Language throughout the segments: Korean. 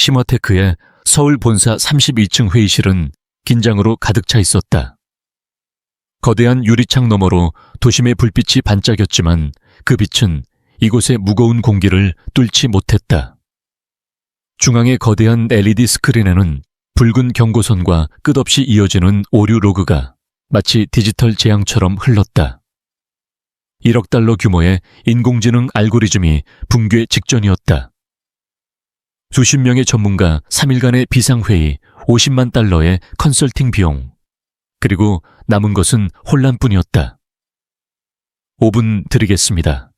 시머테크의 서울 본사 32층 회의실은 긴장으로 가득 차 있었다. 거대한 유리창 너머로 도심의 불빛이 반짝였지만 그 빛은 이곳의 무거운 공기를 뚫지 못했다. 중앙의 거대한 LED 스크린에는 붉은 경고선과 끝없이 이어지는 오류 로그가 마치 디지털 재앙처럼 흘렀다. 1억 달러 규모의 인공지능 알고리즘이 붕괴 직전이었다. 수십 명의 전문가 3일간의 비상회의, 50만 달러의 컨설팅 비용, 그리고 남은 것은 혼란뿐이었다. 5분 드리겠습니다.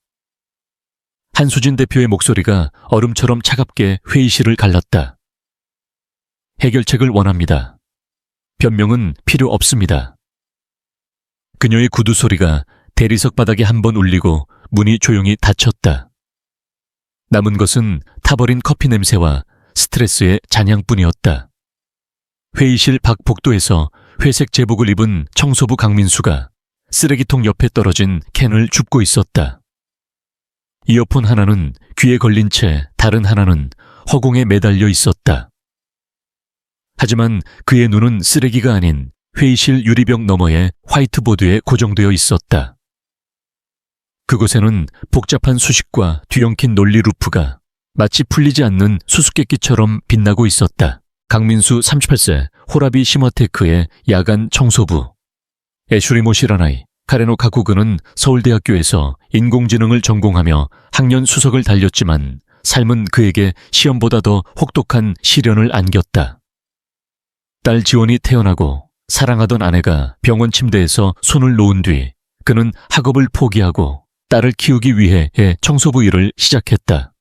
한수진 대표의 목소리가 얼음처럼 차갑게 회의실을 갈랐다. 해결책을 원합니다. 변명은 필요 없습니다. 그녀의 구두 소리가 대리석 바닥에 한 번 울리고 문이 조용히 닫혔다. 남은 것은 타버린 커피 냄새와 스트레스의 잔향뿐이었다. 회의실 밖 복도에서 회색 제복을 입은 청소부 강민수가 쓰레기통 옆에 떨어진 캔을 줍고 있었다. 이어폰 하나는 귀에 걸린 채 다른 하나는 허공에 매달려 있었다. 하지만 그의 눈은 쓰레기가 아닌 회의실 유리벽 너머의 화이트보드에 고정되어 있었다. 그곳에는 복잡한 수식과 뒤엉킨 논리 루프가 마치 풀리지 않는 수수께끼처럼 빛나고 있었다. 강민수 38세, 호라비 시머테크의 야간 청소부. 애슈리모 시라나이, 카레노 카쿠그는 서울대학교에서 인공지능을 전공하며 학년 수석을 달렸지만 삶은 그에게 시험보다 더 혹독한 시련을 안겼다. 딸 지원이 태어나고 사랑하던 아내가 병원 침대에서 손을 놓은 뒤 그는 학업을 포기하고 딸을 키우기 위해의 청소부 일을 시작했다.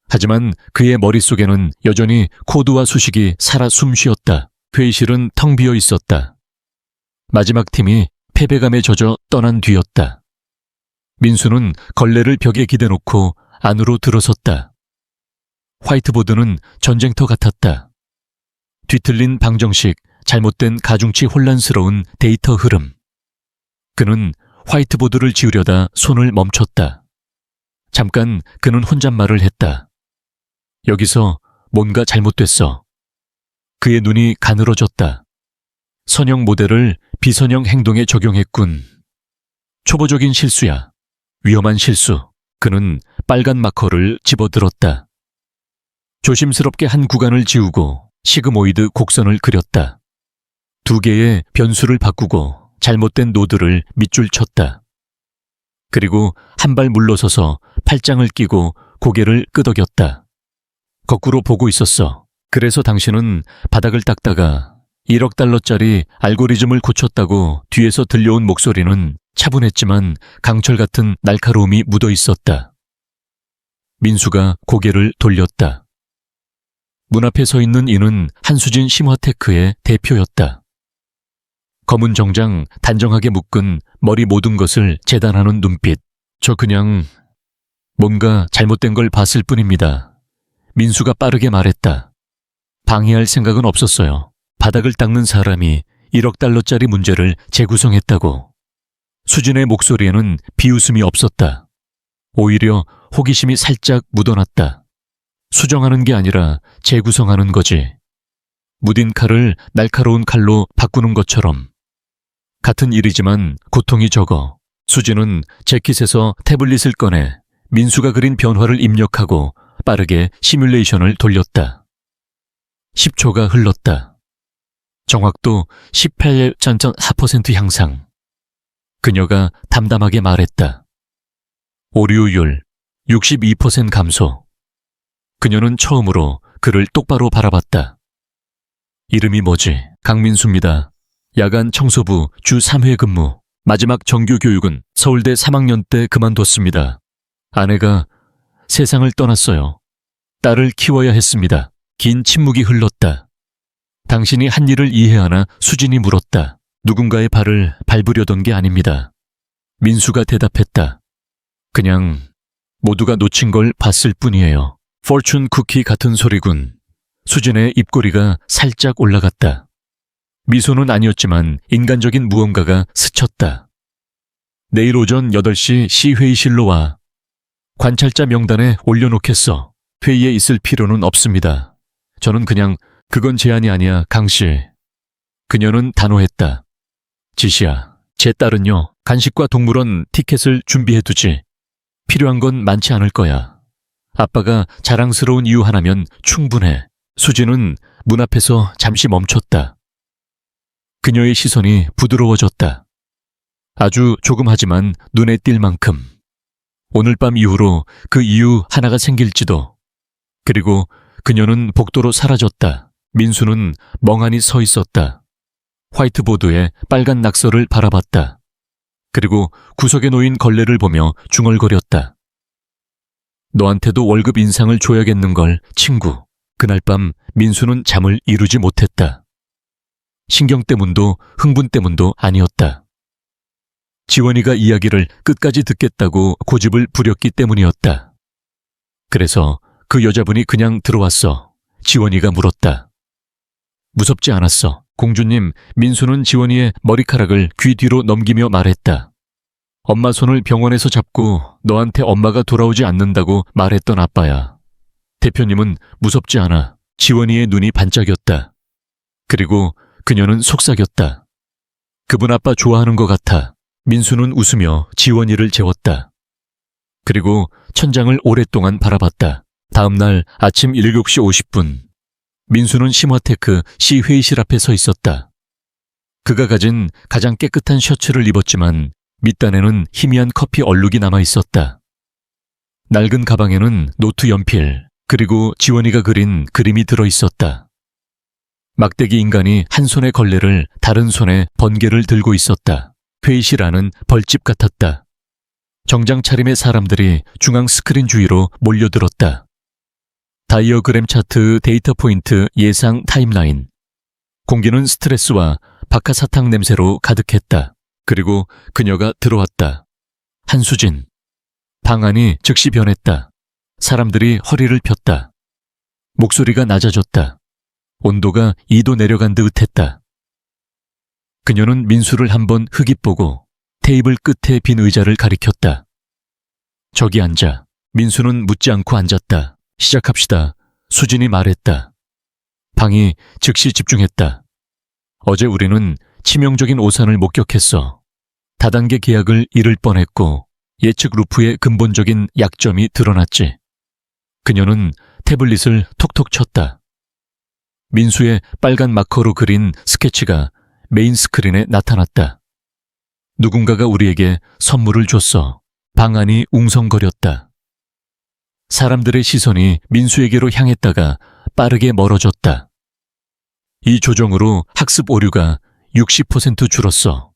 하지만 그의 머릿속에는 여전히 코드와 수식이 살아 숨쉬었다. 회의실은 텅 비어 있었다. 마지막 팀이 패배감에 젖어 떠난 뒤였다. 민수는 걸레를 벽에 기대놓고 안으로 들어섰다. 화이트보드는 전쟁터 같았다. 뒤틀린 방정식, 잘못된 가중치 혼란스러운 데이터 흐름. 그는 화이트보드를 지우려다 손을 멈췄다. 잠깐 그는 혼잣말을 했다. 여기서 뭔가 잘못됐어. 그의 눈이 가늘어졌다. 선형 모델을 비선형 행동에 적용했군. 초보적인 실수야. 위험한 실수. 그는 빨간 마커를 집어들었다. 조심스럽게 한 구간을 지우고 시그모이드 곡선을 그렸다. 2개의 변수를 바꾸고 잘못된 노드를 밑줄 쳤다. 그리고 한 발 물러서서 팔짱을 끼고 고개를 끄덕였다. 거꾸로 보고 있었어. 그래서 당신은 바닥을 닦다가 1억 달러짜리 알고리즘을 고쳤다고 뒤에서 들려온 목소리는 차분했지만 강철 같은 날카로움이 묻어 있었다. 민수가 고개를 돌렸다. 문 앞에 서 있는 이는 한수진 시머테크의 대표였다. 검은 정장, 단정하게 묶은 머리 모든 것을 재단하는 눈빛. 저 그냥 뭔가 잘못된 걸 봤을 뿐입니다. 민수가 빠르게 말했다. 방해할 생각은 없었어요. 바닥을 닦는 사람이 1억 달러짜리 문제를 재구성했다고. 수진의 목소리에는 비웃음이 없었다. 오히려 호기심이 살짝 묻어났다. 수정하는 게 아니라 재구성하는 거지. 무딘 칼을 날카로운 칼로 바꾸는 것처럼. 같은 일이지만 고통이 적어. 수진은 재킷에서 태블릿을 꺼내 민수가 그린 변화를 입력하고 빠르게 시뮬레이션을 돌렸다. 10초가 흘렀다. 정확도 18.4% 향상. 그녀가 담담하게 말했다. 오류율 62% 감소. 그녀는 처음으로 그를 똑바로 바라봤다. 이름이 뭐지? 강민수입니다. 야간 청소부 주 3회 근무. 마지막 정규 교육은 서울대 3학년 때 그만뒀습니다. 아내가 세상을 떠났어요. 딸을 키워야 했습니다. 긴 침묵이 흘렀다. 당신이 한 일을 이해하나? 수진이 물었다. 누군가의 발을 밟으려던 게 아닙니다. 민수가 대답했다. 그냥 모두가 놓친 걸 봤을 뿐이에요. 포춘 쿠키 같은 소리군. 수진의 입꼬리가 살짝 올라갔다. 미소는 아니었지만 인간적인 무언가가 스쳤다. 내일 오전 8시 시회의실로 와. 관찰자 명단에 올려놓겠어. 회의에 있을 필요는 없습니다. 저는 그냥 그건 제안이 아니야, 강씨. 그녀는 단호했다. 지시야, 제 딸은요, 간식과 동물원 티켓을 준비해두지. 필요한 건 많지 않을 거야. 아빠가 자랑스러운 이유 하나면 충분해. 수지는 문 앞에서 잠시 멈췄다. 그녀의 시선이 부드러워졌다. 아주 조금 하지만 눈에 띌 만큼. 오늘 밤 이후로 그 이유 하나가 생길지도. 그리고 그녀는 복도로 사라졌다. 민수는 멍하니 서 있었다. 화이트보드에 빨간 낙서를 바라봤다. 그리고 구석에 놓인 걸레를 보며 중얼거렸다. 너한테도 월급 인상을 줘야겠는걸, 친구. 그날 밤 민수는 잠을 이루지 못했다. 신경 때문도 흥분 때문도 아니었다. 지원이가 이야기를 끝까지 듣겠다고 고집을 부렸기 때문이었다. 그래서 그 여자분이 그냥 들어왔어. 지원이가 물었다. 무섭지 않았어. 공주님, 민수는 지원이의 머리카락을 귀 뒤로 넘기며 말했다. 엄마 손을 병원에서 잡고 너한테 엄마가 돌아오지 않는다고 말했던 아빠야. 대표님은 무섭지 않아. 지원이의 눈이 반짝였다. 그리고 그녀는 속삭였다. 그분 아빠 좋아하는 것 같아. 민수는 웃으며 지원이를 재웠다. 그리고 천장을 오랫동안 바라봤다. 다음 날 아침 7시 50분. 민수는 시머테크 시 회의실 앞에 서 있었다. 그가 가진 가장 깨끗한 셔츠를 입었지만 밑단에는 희미한 커피 얼룩이 남아 있었다. 낡은 가방에는 노트 연필, 그리고 지원이가 그린 그림이 들어 있었다. 막대기 인간이 한 손에 걸레를 다른 손에 번개를 들고 있었다. 회의실 안은 벌집 같았다. 정장 차림의 사람들이 중앙 스크린 주위로 몰려들었다. 다이어그램 차트, 데이터 포인트, 예상 타임라인. 공기는 스트레스와 박하사탕 냄새로 가득했다. 그리고 그녀가 들어왔다. 한수진. 방안이 즉시 변했다. 사람들이 허리를 폈다. 목소리가 낮아졌다. 온도가 2도 내려간 듯 했다. 그녀는 민수를 한번 흑입보고 테이블 끝에 빈 의자를 가리켰다. 저기 앉아. 민수는 묻지 않고 앉았다. 시작합시다. 수진이 말했다. 방이 즉시 집중했다. 어제 우리는 치명적인 오산을 목격했어. 다단계 계약을 잃을 뻔했고 예측 루프의 근본적인 약점이 드러났지. 그녀는 태블릿을 톡톡 쳤다. 민수의 빨간 마커로 그린 스케치가 메인 스크린에 나타났다. 누군가가 우리에게 선물을 줬어. 방안이 웅성거렸다. 사람들의 시선이 민수에게로 향했다가 빠르게 멀어졌다. 이 조정으로 학습 오류가 60% 줄었어.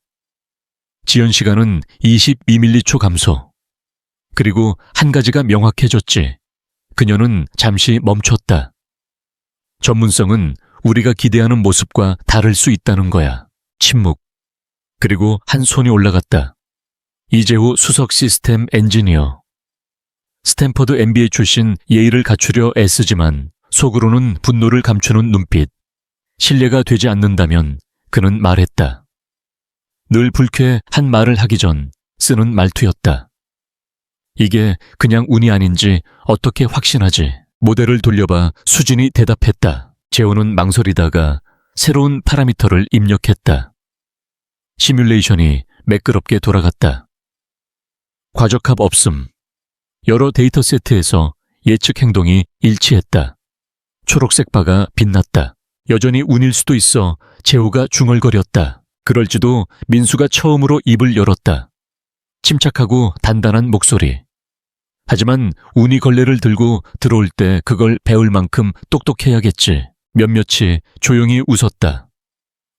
지연 시간은 22밀리초 감소. 그리고 한 가지가 명확해졌지. 그녀는 잠시 멈췄다. 전문성은 우리가 기대하는 모습과 다를 수 있다는 거야. 침묵. 그리고 한 손이 올라갔다. 이재호 수석 시스템 엔지니어. 스탠퍼드 MBA 출신 예의를 갖추려 애쓰지만 속으로는 분노를 감추는 눈빛. 신뢰가 되지 않는다면 그는 말했다. 늘 불쾌한 말을 하기 전 쓰는 말투였다. 이게 그냥 운이 아닌지 어떻게 확신하지? 모델을 돌려봐 수진이 대답했다. 재호는 망설이다가 새로운 파라미터를 입력했다. 시뮬레이션이 매끄럽게 돌아갔다. 과적합 없음. 여러 데이터 세트에서 예측 행동이 일치했다. 초록색 바가 빛났다. 여전히 운일 수도 있어. 재호가 중얼거렸다. 그럴지도. 민수가 처음으로 입을 열었다. 침착하고 단단한 목소리. 하지만 운이 걸레를 들고 들어올 때 그걸 배울 만큼 똑똑해야겠지. 몇몇이 조용히 웃었다.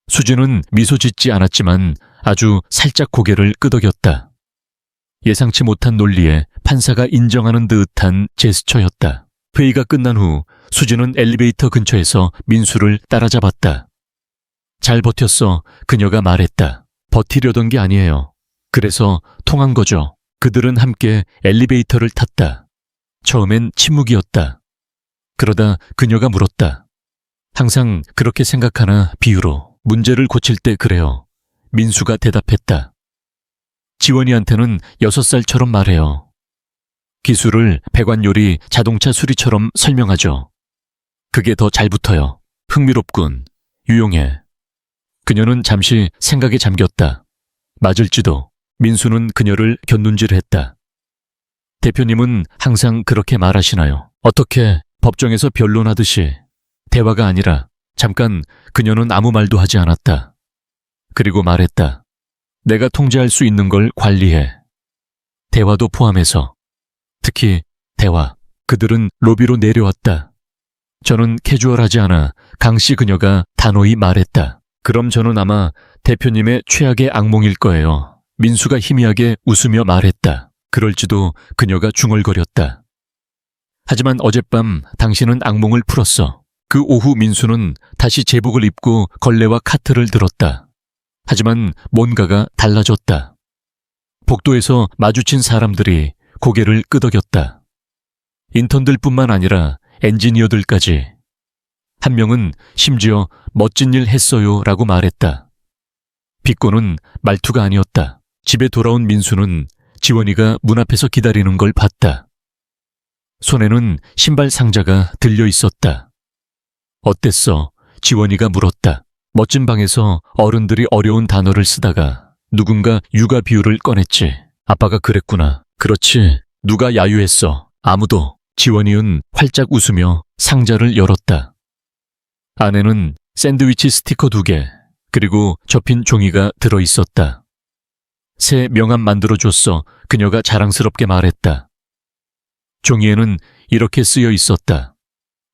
수진은 미소 짓지 않았지만 아주 살짝 고개를 끄덕였다. 예상치 못한 논리에 판사가 인정하는 듯한 제스처였다. 회의가 끝난 후 수진은 엘리베이터 근처에서 민수를 따라잡았다. 잘 버텼어. 그녀가 말했다. 버티려던 게 아니에요. 그래서 통한 거죠. 그들은 함께 엘리베이터를 탔다. 처음엔 침묵이었다. 그러다 그녀가 물었다. 항상 그렇게 생각하나 비유로 문제를 고칠 때 그래요. 민수가 대답했다. 지원이한테는 6살처럼 말해요. 기술을 배관 요리, 자동차 수리처럼 설명하죠. 그게 더 잘 붙어요. 흥미롭군. 유용해. 그녀는 잠시 생각에 잠겼다. 맞을지도. 민수는 그녀를 곁눈질했다. 대표님은 항상 그렇게 말하시나요? 어떻게 법정에서 변론하듯이. 대화가 아니라 잠깐 그녀는 아무 말도 하지 않았다. 그리고 말했다. 내가 통제할 수 있는 걸 관리해. 대화도 포함해서. 특히 대화. 그들은 로비로 내려왔다. 저는 캐주얼하지 않아 강씨 그녀가 단호히 말했다. 그럼 저는 아마 대표님의 최악의 악몽일 거예요. 민수가 희미하게 웃으며 말했다. 그럴지도. 그녀가 중얼거렸다. 하지만 어젯밤 당신은 악몽을 풀었어. 그 오후 민수는 다시 제복을 입고 걸레와 카트를 들었다. 하지만 뭔가가 달라졌다. 복도에서 마주친 사람들이 고개를 끄덕였다. 인턴들뿐만 아니라 엔지니어들까지. 한 명은 심지어 멋진 일 했어요 라고 말했다. 비꼬는 말투가 아니었다. 집에 돌아온 민수는 지원이가 문 앞에서 기다리는 걸 봤다. 손에는 신발 상자가 들려 있었다. 어땠어? 지원이가 물었다. 멋진 방에서 어른들이 어려운 단어를 쓰다가 누군가 육아 비유를 꺼냈지. 아빠가 그랬구나. 그렇지. 누가 야유했어? 아무도. 지원이은 활짝 웃으며 상자를 열었다. 안에는 샌드위치 스티커 2개, 그리고 접힌 종이가 들어있었다. 새 명함 만들어줬어. 그녀가 자랑스럽게 말했다. 종이에는 이렇게 쓰여 있었다.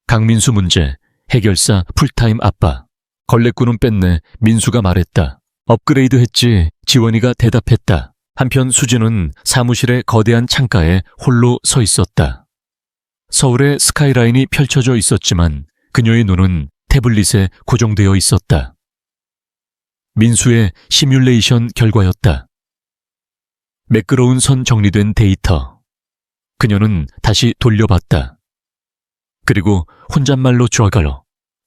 강민수 문제, 해결사 풀타임 아빠. 걸레꾼은 뺐네. 민수가 말했다. 업그레이드 했지. 지원이가 대답했다. 한편 수지는 사무실의 거대한 창가에 홀로 서 있었다. 서울의 스카이라인이 펼쳐져 있었지만 그녀의 눈은 태블릿에 고정되어 있었다. 민수의 시뮬레이션 결과였다. 매끄러운 선 정리된 데이터. 그녀는 다시 돌려봤다. 그리고 혼잣말로 좌갈로,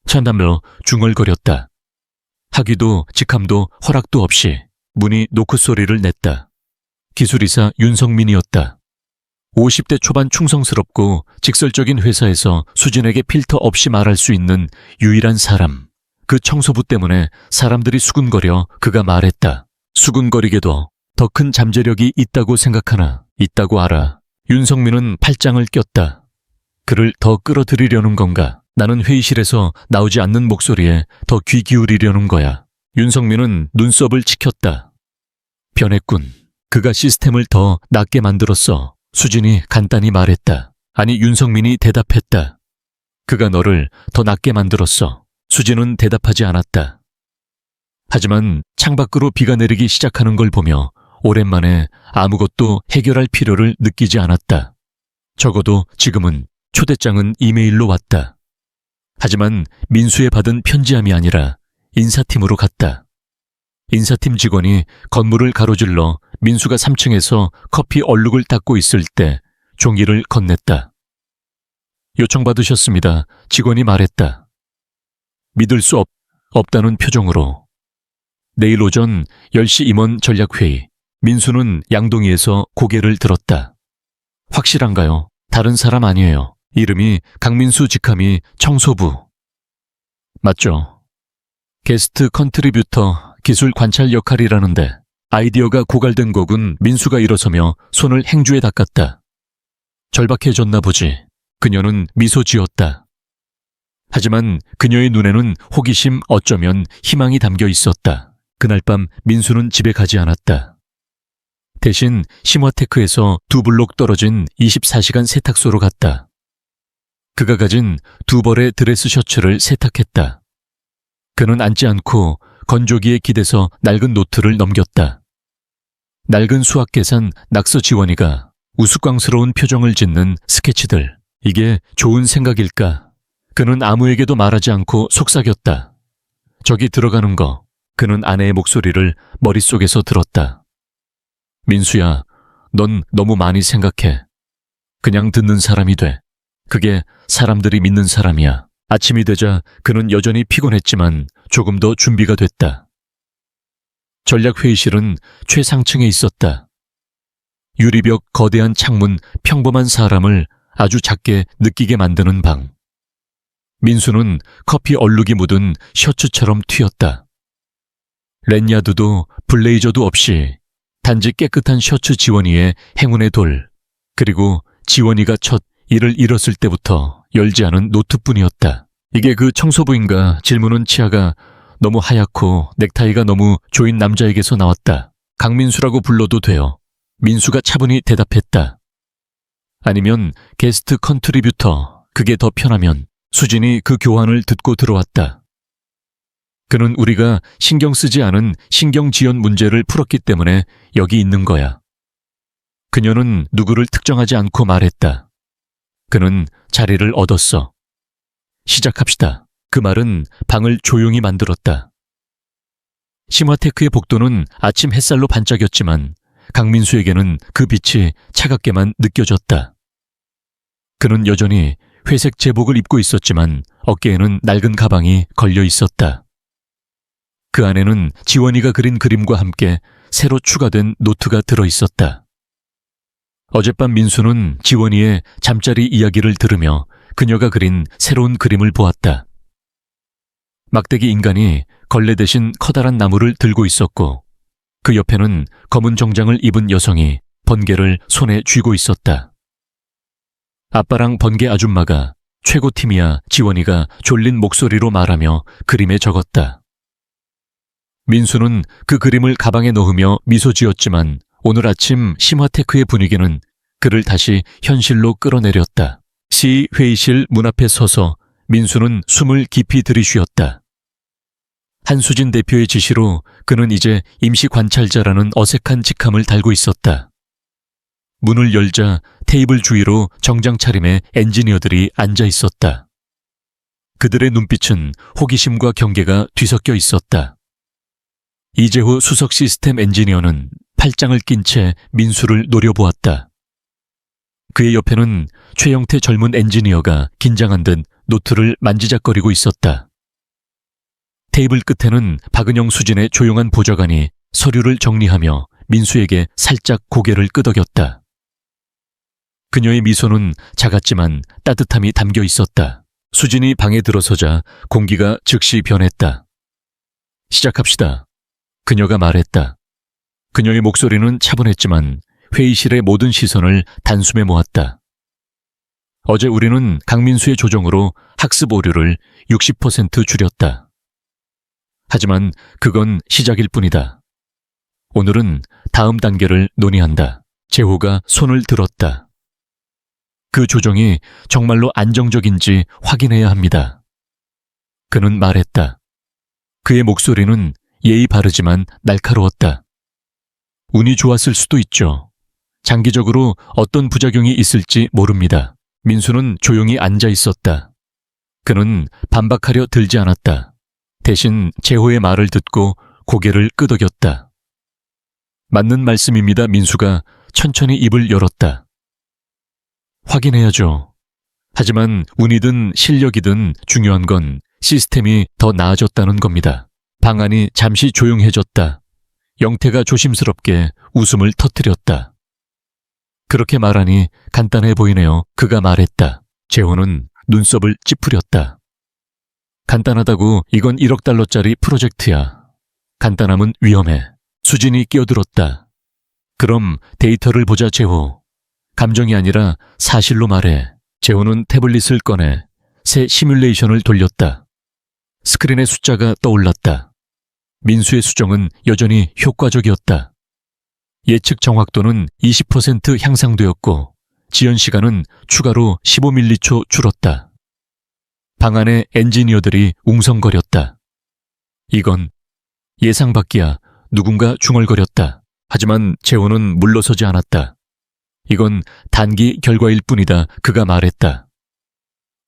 찬담로 중얼거렸다. 하기도 직함도 허락도 없이 문이 노크 소리를 냈다. 기술이사 윤성민이었다. 50대 초반 충성스럽고 직설적인 회사에서 수진에게 필터 없이 말할 수 있는 유일한 사람. 그 청소부 때문에 사람들이 수군거려 그가 말했다. 수군거리게도 더 큰 잠재력이 있다고 생각하나 있다고 알아. 윤성민은 팔짱을 꼈다. 그를 더 끌어들이려는 건가? 나는 회의실에서 나오지 않는 목소리에 더 귀 기울이려는 거야. 윤성민은 눈썹을 치켰다. 변했군. 그가 시스템을 더 낫게 만들었어. 수진이 간단히 말했다. 아니, 윤성민이 대답했다. 그가 너를 더 낫게 만들었어. 수진은 대답하지 않았다. 하지만 창밖으로 비가 내리기 시작하는 걸 보며 오랜만에 아무것도 해결할 필요를 느끼지 않았다. 적어도 지금은 초대장은 이메일로 왔다. 하지만 민수에 받은 편지함이 아니라 인사팀으로 갔다. 인사팀 직원이 건물을 가로질러 민수가 3층에서 커피 얼룩을 닦고 있을 때 종이를 건넸다. 요청받으셨습니다. 직원이 말했다. 믿을 수 없다는 표정으로. 내일 오전 10시 임원 전략회의. 민수는 양동이에서 고개를 들었다. 확실한가요? 다른 사람 아니에요. 이름이 강민수, 직함이 청소부. 맞죠? 게스트 컨트리뷰터 기술 관찰 역할이라는데 아이디어가 고갈된 곡은 민수가 일어서며 손을 행주에 닦았다. 절박해졌나 보지. 그녀는 미소 지었다. 하지만 그녀의 눈에는 호기심, 어쩌면 희망이 담겨 있었다. 그날 밤 민수는 집에 가지 않았다. 대신 심화테크에서 2블록 떨어진 24시간 세탁소로 갔다. 그가 가진 2벌의 드레스 셔츠를 세탁했다. 그는 앉지 않고 건조기에 기대서 낡은 노트를 넘겼다. 낡은 수학 계산 낙서 지원이가 우스꽝스러운 표정을 짓는 스케치들. 이게 좋은 생각일까? 그는 아무에게도 말하지 않고 속삭였다. 저기 들어가는 거. 그는 아내의 목소리를 머릿속에서 들었다. 민수야, 넌 너무 많이 생각해. 그냥 듣는 사람이 돼. 그게 사람들이 믿는 사람이야. 아침이 되자 그는 여전히 피곤했지만 조금 더 준비가 됐다. 전략회의실은 최상층에 있었다. 유리벽, 거대한 창문, 평범한 사람을 아주 작게 느끼게 만드는 방. 민수는 커피 얼룩이 묻은 셔츠처럼 튀었다. 랜야드도 블레이저도 없이 단지 깨끗한 셔츠 지원이의 행운의 돌, 그리고 지원이가 첫 일을 잃었을 때부터 열지 않은 노트뿐이었다. 이게 그 청소부인가 질문은 치아가 너무 하얗고 넥타이가 너무 조인 남자에게서 나왔다. 강민수라고 불러도 돼요. 민수가 차분히 대답했다. 아니면 게스트 컨트리뷰터, 그게 더 편하면. 수진이 그 교환을 듣고 들어왔다. 그는 우리가 신경 쓰지 않은 신경지연 문제를 풀었기 때문에 여기 있는 거야. 그녀는 누구를 특정하지 않고 말했다. 그는 자리를 얻었어. 시작합시다. 그 말은 방을 조용히 만들었다. 심화테크의 복도는 아침 햇살로 반짝였지만 강민수에게는 그 빛이 차갑게만 느껴졌다. 그는 여전히 회색 제복을 입고 있었지만 어깨에는 낡은 가방이 걸려 있었다. 그 안에는 지원이가 그린 그림과 함께 새로 추가된 노트가 들어 있었다. 어젯밤 민수는 지원이의 잠자리 이야기를 들으며 그녀가 그린 새로운 그림을 보았다. 막대기 인간이 걸레 대신 커다란 나무를 들고 있었고 그 옆에는 검은 정장을 입은 여성이 번개를 손에 쥐고 있었다. 아빠랑 번개 아줌마가 최고팀이야, 지원이가 졸린 목소리로 말하며 그림에 적었다. 민수는 그 그림을 가방에 넣으며 미소 지었지만 오늘 아침 심화테크의 분위기는 그를 다시 현실로 끌어내렸다. 시 회의실 문 앞에 서서 민수는 숨을 깊이 들이쉬었다. 한수진 대표의 지시로 그는 이제 임시 관찰자라는 어색한 직함을 달고 있었다. 문을 열자 테이블 주위로 정장 차림의 엔지니어들이 앉아 있었다. 그들의 눈빛은 호기심과 경계가 뒤섞여 있었다. 이재호 수석 시스템 엔지니어는 팔짱을 낀 채 민수를 노려보았다. 그의 옆에는 최영태 젊은 엔지니어가 긴장한 듯 노트를 만지작거리고 있었다. 테이블 끝에는 박은영 수진의 조용한 보좌관이 서류를 정리하며 민수에게 살짝 고개를 끄덕였다. 그녀의 미소는 작았지만 따뜻함이 담겨 있었다. 수진이 방에 들어서자 공기가 즉시 변했다. 시작합시다. 그녀가 말했다. 그녀의 목소리는 차분했지만 회의실의 모든 시선을 단숨에 모았다. 어제 우리는 강민수의 조정으로 학습 오류를 60% 줄였다. 하지만 그건 시작일 뿐이다. 오늘은 다음 단계를 논의한다. 재호가 손을 들었다. 그 조정이 정말로 안정적인지 확인해야 합니다. 그는 말했다. 그의 목소리는 예의 바르지만 날카로웠다. 운이 좋았을 수도 있죠. 장기적으로 어떤 부작용이 있을지 모릅니다. 민수는 조용히 앉아 있었다. 그는 반박하려 들지 않았다. 대신 재호의 말을 듣고 고개를 끄덕였다. 맞는 말씀입니다. 민수가 천천히 입을 열었다. 확인해야죠. 하지만 운이든 실력이든 중요한 건 시스템이 더 나아졌다는 겁니다. 방안이 잠시 조용해졌다. 영태가 조심스럽게 웃음을 터뜨렸다. 그렇게 말하니 간단해 보이네요. 그가 말했다. 재호는 눈썹을 찌푸렸다. 간단하다고 이건 1억 달러짜리 프로젝트야. 간단함은 위험해. 수진이 끼어들었다. 그럼 데이터를 보자 재호. 감정이 아니라 사실로 말해. 재호는 태블릿을 꺼내 새 시뮬레이션을 돌렸다. 스크린의 숫자가 떠올랐다. 민수의 수정은 여전히 효과적이었다. 예측 정확도는 20% 향상되었고 지연 시간은 추가로 15밀리초 줄었다. 방 안에 엔지니어들이 웅성거렸다. 이건 예상 밖이야. 누군가 중얼거렸다. 하지만 재호는 물러서지 않았다. 이건 단기 결과일 뿐이다. 그가 말했다.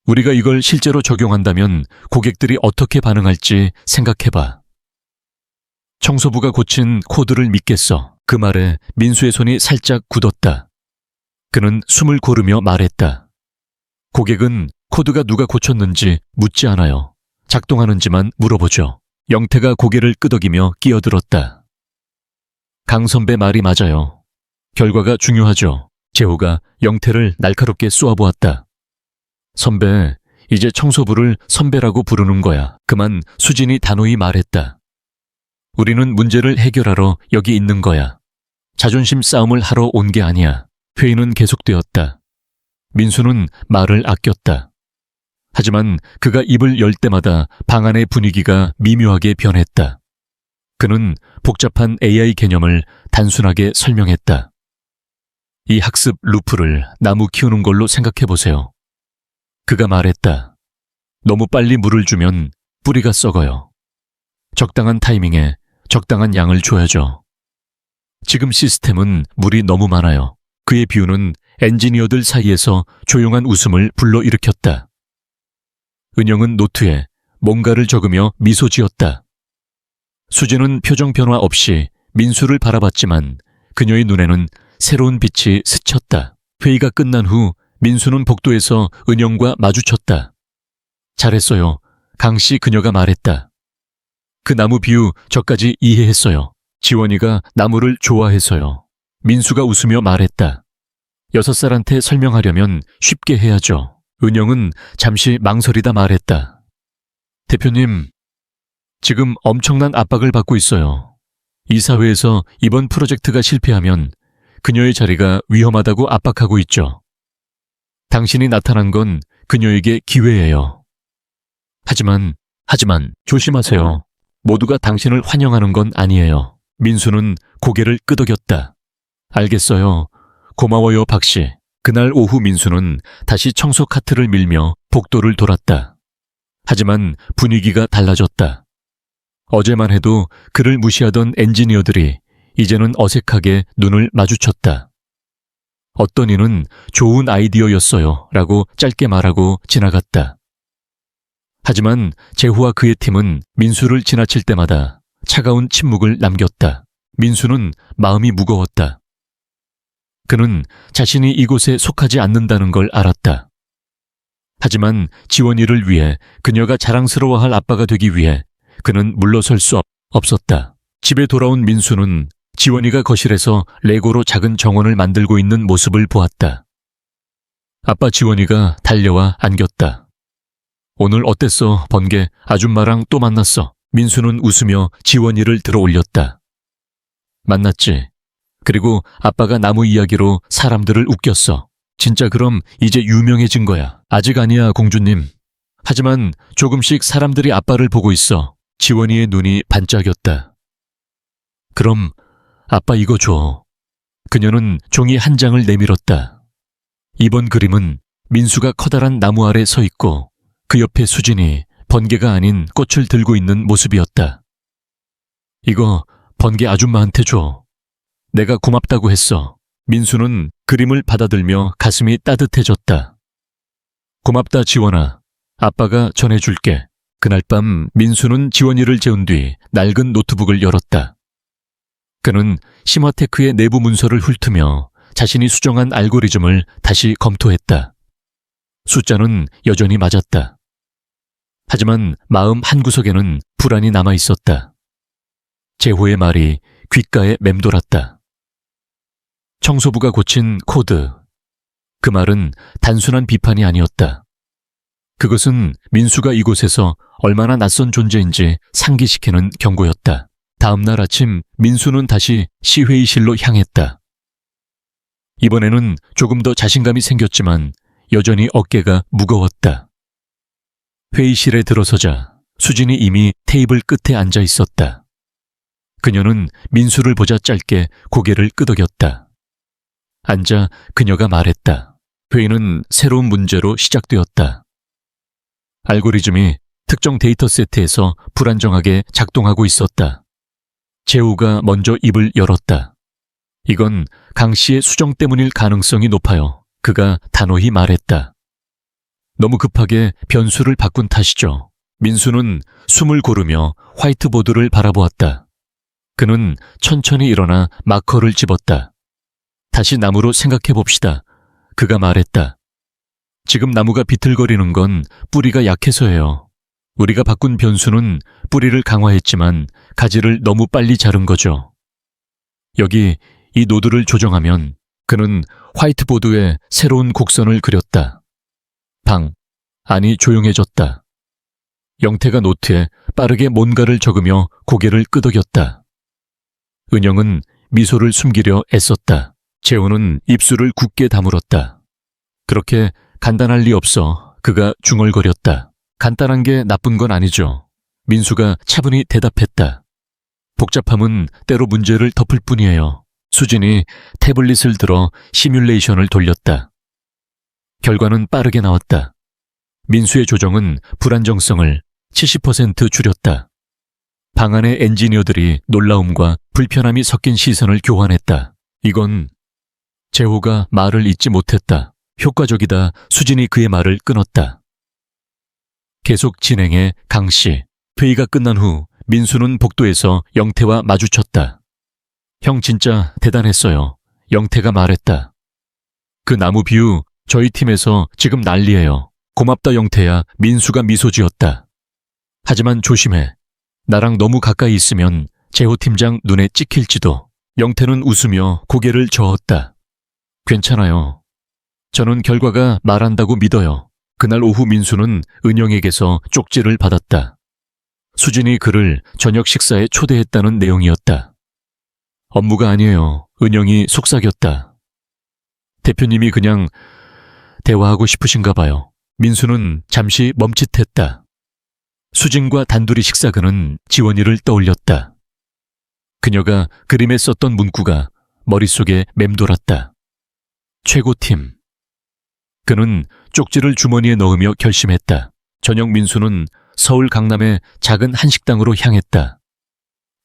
우리가 이걸 실제로 적용한다면 고객들이 어떻게 반응할지 생각해봐. 청소부가 고친 코드를 믿겠어. 그 말에 민수의 손이 살짝 굳었다. 그는 숨을 고르며 말했다. 고객은 코드가 누가 고쳤는지 묻지 않아요. 작동하는지만 물어보죠. 영태가 고개를 끄덕이며 끼어들었다. 강 선배 말이 맞아요. 결과가 중요하죠. 재호가 영태를 날카롭게 쏘아보았다. 선배, 이제 청소부를 선배라고 부르는 거야. 그만 수진이 단호히 말했다. 우리는 문제를 해결하러 여기 있는 거야. 자존심 싸움을 하러 온 게 아니야. 회의는 계속되었다. 민수는 말을 아꼈다. 하지만 그가 입을 열 때마다 방 안의 분위기가 미묘하게 변했다. 그는 복잡한 AI 개념을 단순하게 설명했다. 이 학습 루프를 나무 키우는 걸로 생각해 보세요. 그가 말했다. 너무 빨리 물을 주면 뿌리가 썩어요. 적당한 타이밍에 적당한 양을 줘야죠. 지금 시스템은 물이 너무 많아요. 그의 비유는 엔지니어들 사이에서 조용한 웃음을 불러일으켰다. 은영은 노트에 뭔가를 적으며 미소 지었다. 수진은 표정 변화 없이 민수를 바라봤지만 그녀의 눈에는 새로운 빛이 스쳤다. 회의가 끝난 후 민수는 복도에서 은영과 마주쳤다. 잘했어요. 강씨 그녀가 말했다. 그 나무 비유 저까지 이해했어요. 지원이가 나무를 좋아해서요. 민수가 웃으며 말했다. 6살한테 설명하려면 쉽게 해야죠. 은영은 잠시 망설이다 말했다. 대표님, 지금 엄청난 압박을 받고 있어요. 이사회에서 이번 프로젝트가 실패하면 그녀의 자리가 위험하다고 압박하고 있죠. 당신이 나타난 건 그녀에게 기회예요. 하지만 조심하세요. 모두가 당신을 환영하는 건 아니에요. 민수는 고개를 끄덕였다. 알겠어요. 고마워요, 박씨. 그날 오후 민수는 다시 청소 카트를 밀며 복도를 돌았다. 하지만 분위기가 달라졌다. 어제만 해도 그를 무시하던 엔지니어들이 이제는 어색하게 눈을 마주쳤다. 어떤 이는 좋은 아이디어였어요 라고 짧게 말하고 지나갔다. 하지만 재후와 그의 팀은 민수를 지나칠 때마다 차가운 침묵을 남겼다. 민수는 마음이 무거웠다. 그는 자신이 이곳에 속하지 않는다는 걸 알았다. 하지만 지원이를 위해 그녀가 자랑스러워할 아빠가 되기 위해 그는 물러설 수 없었다. 집에 돌아온 민수는 지원이가 거실에서 레고로 작은 정원을 만들고 있는 모습을 보았다. 아빠 지원이가 달려와 안겼다. 오늘 어땠어, 번개? 아줌마랑 또 만났어. 민수는 웃으며 지원이를 들어 올렸다. 만났지. 그리고 아빠가 나무 이야기로 사람들을 웃겼어. 진짜 그럼 이제 유명해진 거야. 아직 아니야, 공주님. 하지만 조금씩 사람들이 아빠를 보고 있어. 지원이의 눈이 반짝였다. 그럼 아빠 이거 줘. 그녀는 종이 한 장을 내밀었다. 이번 그림은 민수가 커다란 나무 아래 서 있고 그 옆에 수진이 번개가 아닌 꽃을 들고 있는 모습이었다. 이거 번개 아줌마한테 줘. 내가 고맙다고 했어. 민수는 그림을 받아들며 가슴이 따뜻해졌다. 고맙다, 지원아. 아빠가 전해줄게. 그날 밤 민수는 지원이를 재운 뒤 낡은 노트북을 열었다. 그는 심화테크의 내부 문서를 훑으며 자신이 수정한 알고리즘을 다시 검토했다. 숫자는 여전히 맞았다. 하지만 마음 한구석에는 불안이 남아 있었다. 재호의 말이 귓가에 맴돌았다. 청소부가 고친 코드. 그 말은 단순한 비판이 아니었다. 그것은 민수가 이곳에서 얼마나 낯선 존재인지 상기시키는 경고였다. 다음 날 아침 민수는 다시 시회의실로 향했다. 이번에는 조금 더 자신감이 생겼지만 여전히 어깨가 무거웠다. 회의실에 들어서자 수진이 이미 테이블 끝에 앉아 있었다. 그녀는 민수를 보자 짧게 고개를 끄덕였다. 앉아 그녀가 말했다. 회의는 새로운 문제로 시작되었다. 알고리즘이 특정 데이터 세트에서 불안정하게 작동하고 있었다. 재우가 먼저 입을 열었다. 이건 강 씨의 수정 때문일 가능성이 높아요. 그가 단호히 말했다. 너무 급하게 변수를 바꾼 탓이죠. 민수는 숨을 고르며 화이트보드를 바라보았다. 그는 천천히 일어나 마커를 집었다. 다시 나무로 생각해 봅시다. 그가 말했다. 지금 나무가 비틀거리는 건 뿌리가 약해서예요. 우리가 바꾼 변수는 뿌리를 강화했지만 가지를 너무 빨리 자른 거죠. 여기 이 노드를 조정하면 그는 화이트보드에 새로운 곡선을 그렸다. 방, 아니, 조용해졌다. 영태가 노트에 빠르게 뭔가를 적으며 고개를 끄덕였다. 은영은 미소를 숨기려 애썼다. 재호는 입술을 굳게 다물었다. 그렇게 간단할 리 없어 그가 중얼거렸다. 간단한 게 나쁜 건 아니죠. 민수가 차분히 대답했다. 복잡함은 때로 문제를 덮을 뿐이에요. 수진이 태블릿을 들어 시뮬레이션을 돌렸다. 결과는 빠르게 나왔다. 민수의 조정은 불안정성을 70% 줄였다. 방 안의 엔지니어들이 놀라움과 불편함이 섞인 시선을 교환했다. 이건 재호가 말을 잇지 못했다. 효과적이다. 수진이 그의 말을 끊었다. 계속 진행해 강씨. 회의가 끝난 후 민수는 복도에서 영태와 마주쳤다. 형 진짜 대단했어요. 영태가 말했다. 그 나무 비유 저희 팀에서 지금 난리예요. 고맙다 영태야. 민수가 미소 지었다. 하지만 조심해. 나랑 너무 가까이 있으면 재호 팀장 눈에 찍힐지도. 영태는 웃으며 고개를 저었다. 괜찮아요. 저는 결과가 말한다고 믿어요. 그날 오후 민수는 은영에게서 쪽지를 받았다. 수진이 그를 저녁 식사에 초대했다는 내용이었다. 업무가 아니에요. 은영이 속삭였다. 대표님이 그냥 대화하고 싶으신가 봐요. 민수는 잠시 멈칫했다. 수진과 단둘이 식사 그는 지원이를 떠올렸다. 그녀가 그림에 썼던 문구가 머릿속에 맴돌았다. 최고팀. 그는 쪽지를 주머니에 넣으며 결심했다. 저녁 민수는 서울 강남의 작은 한식당으로 향했다.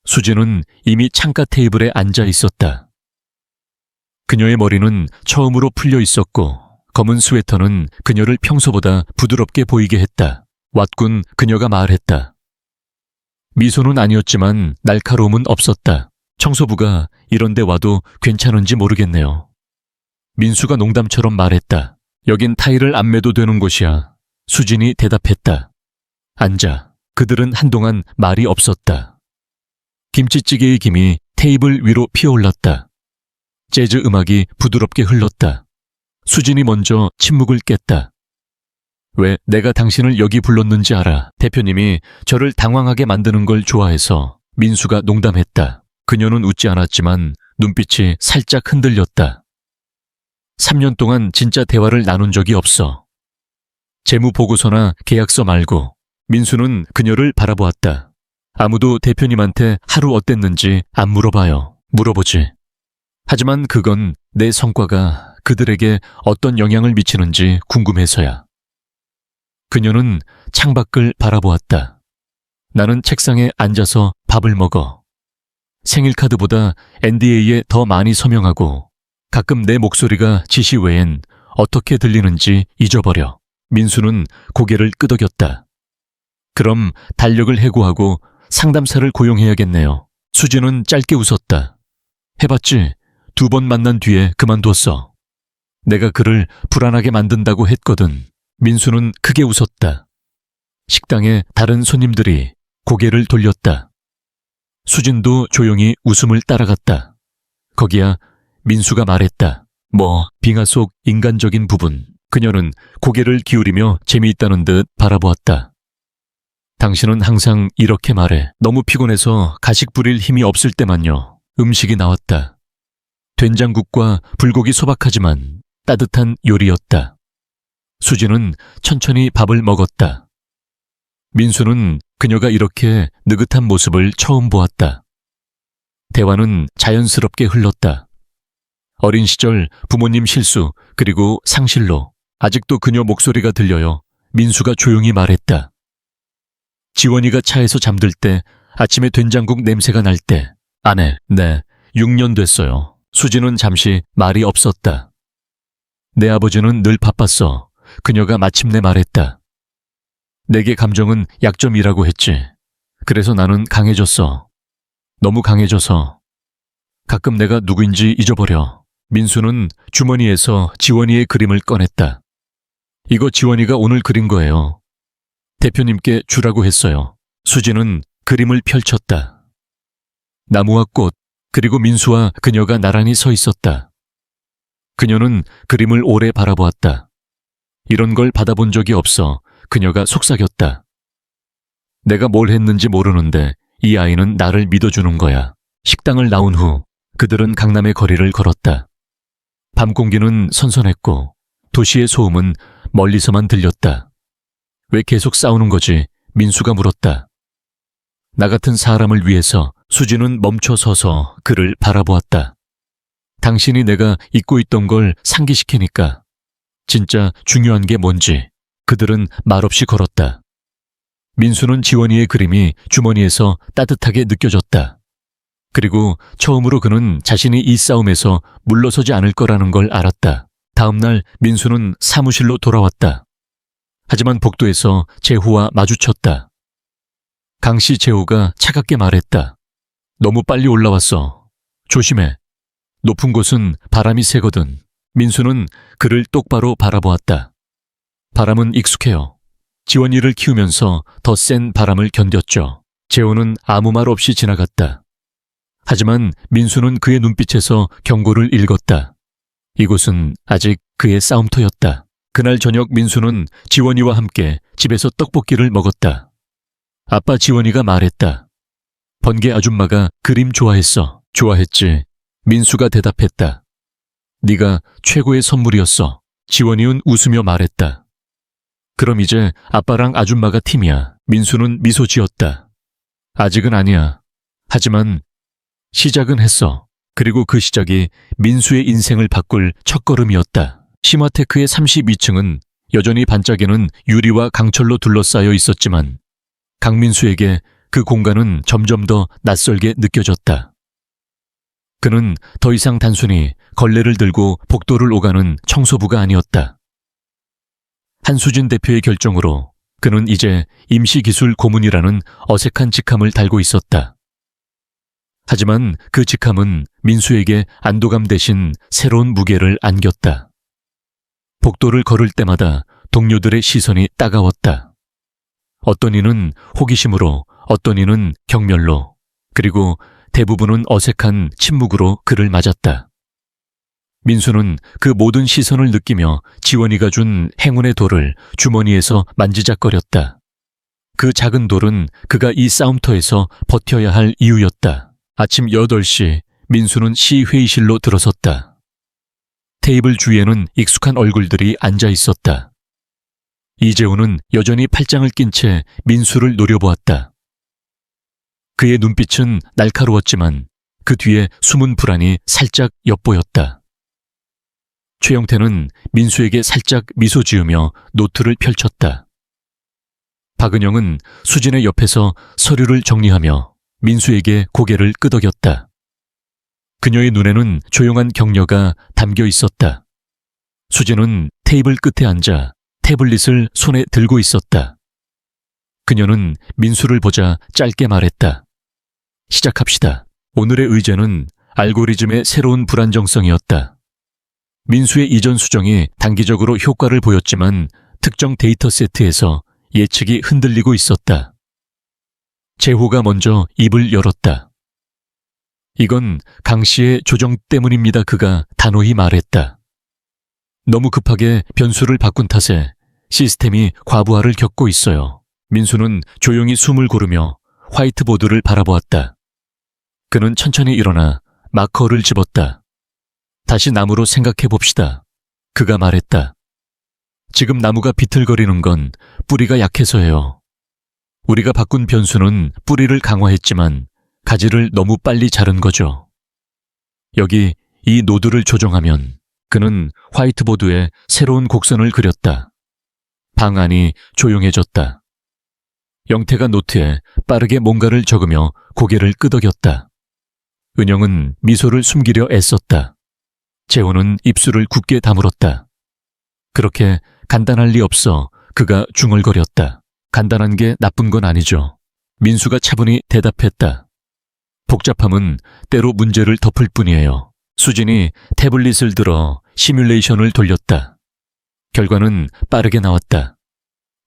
수진은 이미 창가 테이블에 앉아 있었다. 그녀의 머리는 처음으로 풀려 있었고 검은 스웨터는 그녀를 평소보다 부드럽게 보이게 했다. 왓군 그녀가 말했다. 미소는 아니었지만 날카로움은 없었다. 청소부가 이런 데 와도 괜찮은지 모르겠네요. 민수가 농담처럼 말했다. 여긴 타일을 안 매도 되는 곳이야. 수진이 대답했다. 앉아. 그들은 한동안 말이 없었다. 김치찌개의 김이 테이블 위로 피어올랐다. 재즈 음악이 부드럽게 흘렀다. 수진이 먼저 침묵을 깼다. 왜 내가 당신을 여기 불렀는지 알아. 대표님이 저를 당황하게 만드는 걸 좋아해서. 민수가 농담했다. 그녀는 웃지 않았지만 눈빛이 살짝 흔들렸다. 3년 동안 진짜 대화를 나눈 적이 없어. 재무보고서나 계약서 말고. 민수는 그녀를 바라보았다. 아무도 대표님한테 하루 어땠는지 안 물어봐요. 물어보지. 하지만 그건 내 성과가 그들에게 어떤 영향을 미치는지 궁금해서야. 그녀는 창밖을 바라보았다. 나는 책상에 앉아서 밥을 먹어. 생일 카드보다 NDA에 더 많이 서명하고 가끔 내 목소리가 지시 외엔 어떻게 들리는지 잊어버려. 민수는 고개를 끄덕였다. 그럼 달력을 해고하고 상담사를 고용해야겠네요. 수진은 짧게 웃었다. 해봤지? 2번 만난 뒤에 그만뒀어. 내가 그를 불안하게 만든다고 했거든. 민수는 크게 웃었다. 식당에 다른 손님들이 고개를 돌렸다. 수진도 조용히 웃음을 따라갔다. 거기야 민수가 말했다. 빙하 속 인간적인 부분. 그녀는 고개를 기울이며 재미있다는 듯 바라보았다. 당신은 항상 이렇게 말해. 너무 피곤해서 가식 부릴 힘이 없을 때만요. 음식이 나왔다. 된장국과 불고기 소박하지만 따뜻한 요리였다. 수진은 천천히 밥을 먹었다. 민수는 그녀가 이렇게 느긋한 모습을 처음 보았다. 대화는 자연스럽게 흘렀다. 어린 시절 부모님 실수 그리고 상실로 아직도 그녀 목소리가 들려요. 민수가 조용히 말했다. 지원이가 차에서 잠들 때 아침에 된장국 냄새가 날 때 아내, 네, 6년 됐어요. 수진은 잠시 말이 없었다. 내 아버지는 늘 바빴어. 그녀가 마침내 말했다. 내게 감정은 약점이라고 했지. 그래서 나는 강해졌어. 너무 강해져서. 가끔 내가 누구인지 잊어버려. 민수는 주머니에서 지원이의 그림을 꺼냈다. 이거 지원이가 오늘 그린 거예요. 대표님께 주라고 했어요. 수진은 그림을 펼쳤다. 나무와 꽃, 그리고 민수와 그녀가 나란히 서 있었다. 그녀는 그림을 오래 바라보았다. 이런 걸 받아본 적이 없어 그녀가 속삭였다. 내가 뭘 했는지 모르는데 이 아이는 나를 믿어주는 거야. 식당을 나온 후 그들은 강남의 거리를 걸었다. 밤 공기는 선선했고 도시의 소음은 멀리서만 들렸다. 왜 계속 싸우는 거지? 민수가 물었다. 나 같은 사람을 위해서 수지는 멈춰 서서 그를 바라보았다. 당신이 내가 잊고 있던 걸 상기시키니까. 진짜 중요한 게 뭔지 그들은 말없이 걸었다. 민수는 지원이의 그림이 주머니에서 따뜻하게 느껴졌다. 그리고 처음으로 그는 자신이 이 싸움에서 물러서지 않을 거라는 걸 알았다. 다음 날 민수는 사무실로 돌아왔다. 하지만 복도에서 재호와 마주쳤다. 강씨 재호가 차갑게 말했다. 너무 빨리 올라왔어. 조심해. 높은 곳은 바람이 세거든. 민수는 그를 똑바로 바라보았다. 바람은 익숙해요. 지원이를 키우면서 더 센 바람을 견뎠죠. 재호는 아무 말 없이 지나갔다. 하지만 민수는 그의 눈빛에서 경고를 읽었다. 이곳은 아직 그의 싸움터였다. 그날 저녁 민수는 지원이와 함께 집에서 떡볶이를 먹었다. 아빠 지원이가 말했다. 번개 아줌마가 그림 좋아했어. 좋아했지. 민수가 대답했다. 네가 최고의 선물이었어. 지원이는 웃으며 말했다. 그럼 이제 아빠랑 아줌마가 팀이야. 민수는 미소 지었다. 아직은 아니야. 하지만 시작은 했어. 그리고 그 시작이 민수의 인생을 바꿀 첫걸음이었다. 시마테크의 32층은 여전히 반짝이는 유리와 강철로 둘러싸여 있었지만 강민수에게 그 공간은 점점 더 낯설게 느껴졌다. 그는 더 이상 단순히 걸레를 들고 복도를 오가는 청소부가 아니었다. 한수진 대표의 결정으로 그는 이제 임시기술 고문이라는 어색한 직함을 달고 있었다. 하지만 그 직함은 민수에게 안도감 대신 새로운 무게를 안겼다. 복도를 걸을 때마다 동료들의 시선이 따가웠다. 어떤 이는 호기심으로, 어떤 이는 경멸로, 그리고 대부분은 어색한 침묵으로 그를 맞았다. 민수는 그 모든 시선을 느끼며 지원이가 준 행운의 돌을 주머니에서 만지작거렸다. 그 작은 돌은 그가 이 싸움터에서 버텨야 할 이유였다. 아침 8시 민수는 시회의실로 들어섰다. 테이블 주위에는 익숙한 얼굴들이 앉아 있었다. 이재호는 여전히 팔짱을 낀 채 민수를 노려보았다. 그의 눈빛은 날카로웠지만 그 뒤에 숨은 불안이 살짝 엿보였다. 최영태는 민수에게 살짝 미소 지으며 노트를 펼쳤다. 박은영은 수진의 옆에서 서류를 정리하며 민수에게 고개를 끄덕였다. 그녀의 눈에는 조용한 격려가 담겨 있었다. 수진은 테이블 끝에 앉아 태블릿을 손에 들고 있었다. 그녀는 민수를 보자 짧게 말했다. 시작합시다. 오늘의 의제는 알고리즘의 새로운 불안정성이었다. 민수의 이전 수정이 단기적으로 효과를 보였지만 특정 데이터 세트에서 예측이 흔들리고 있었다. 재호가 먼저 입을 열었다. 이건 강 씨의 조정 때문입니다. 그가 단호히 말했다. 너무 급하게 변수를 바꾼 탓에 시스템이 과부하를 겪고 있어요. 민수는 조용히 숨을 고르며 화이트보드를 바라보았다. 그는 천천히 일어나 마커를 집었다. 다시 나무로 생각해 봅시다. 그가 말했다. 지금 나무가 비틀거리는 건 뿌리가 약해서예요. 우리가 바꾼 변수는 뿌리를 강화했지만 가지를 너무 빨리 자른 거죠. 여기 이 노드를 조정하면 그는 화이트보드에 새로운 곡선을 그렸다. 방 안이 조용해졌다. 영태가 노트에 빠르게 뭔가를 적으며 고개를 끄덕였다. 은영은 미소를 숨기려 애썼다. 재호는 입술을 굳게 다물었다. 그렇게 간단할 리 없어 그가 중얼거렸다. 간단한 게 나쁜 건 아니죠. 민수가 차분히 대답했다. 복잡함은 때로 문제를 덮을 뿐이에요. 수진이 태블릿을 들어 시뮬레이션을 돌렸다. 결과는 빠르게 나왔다.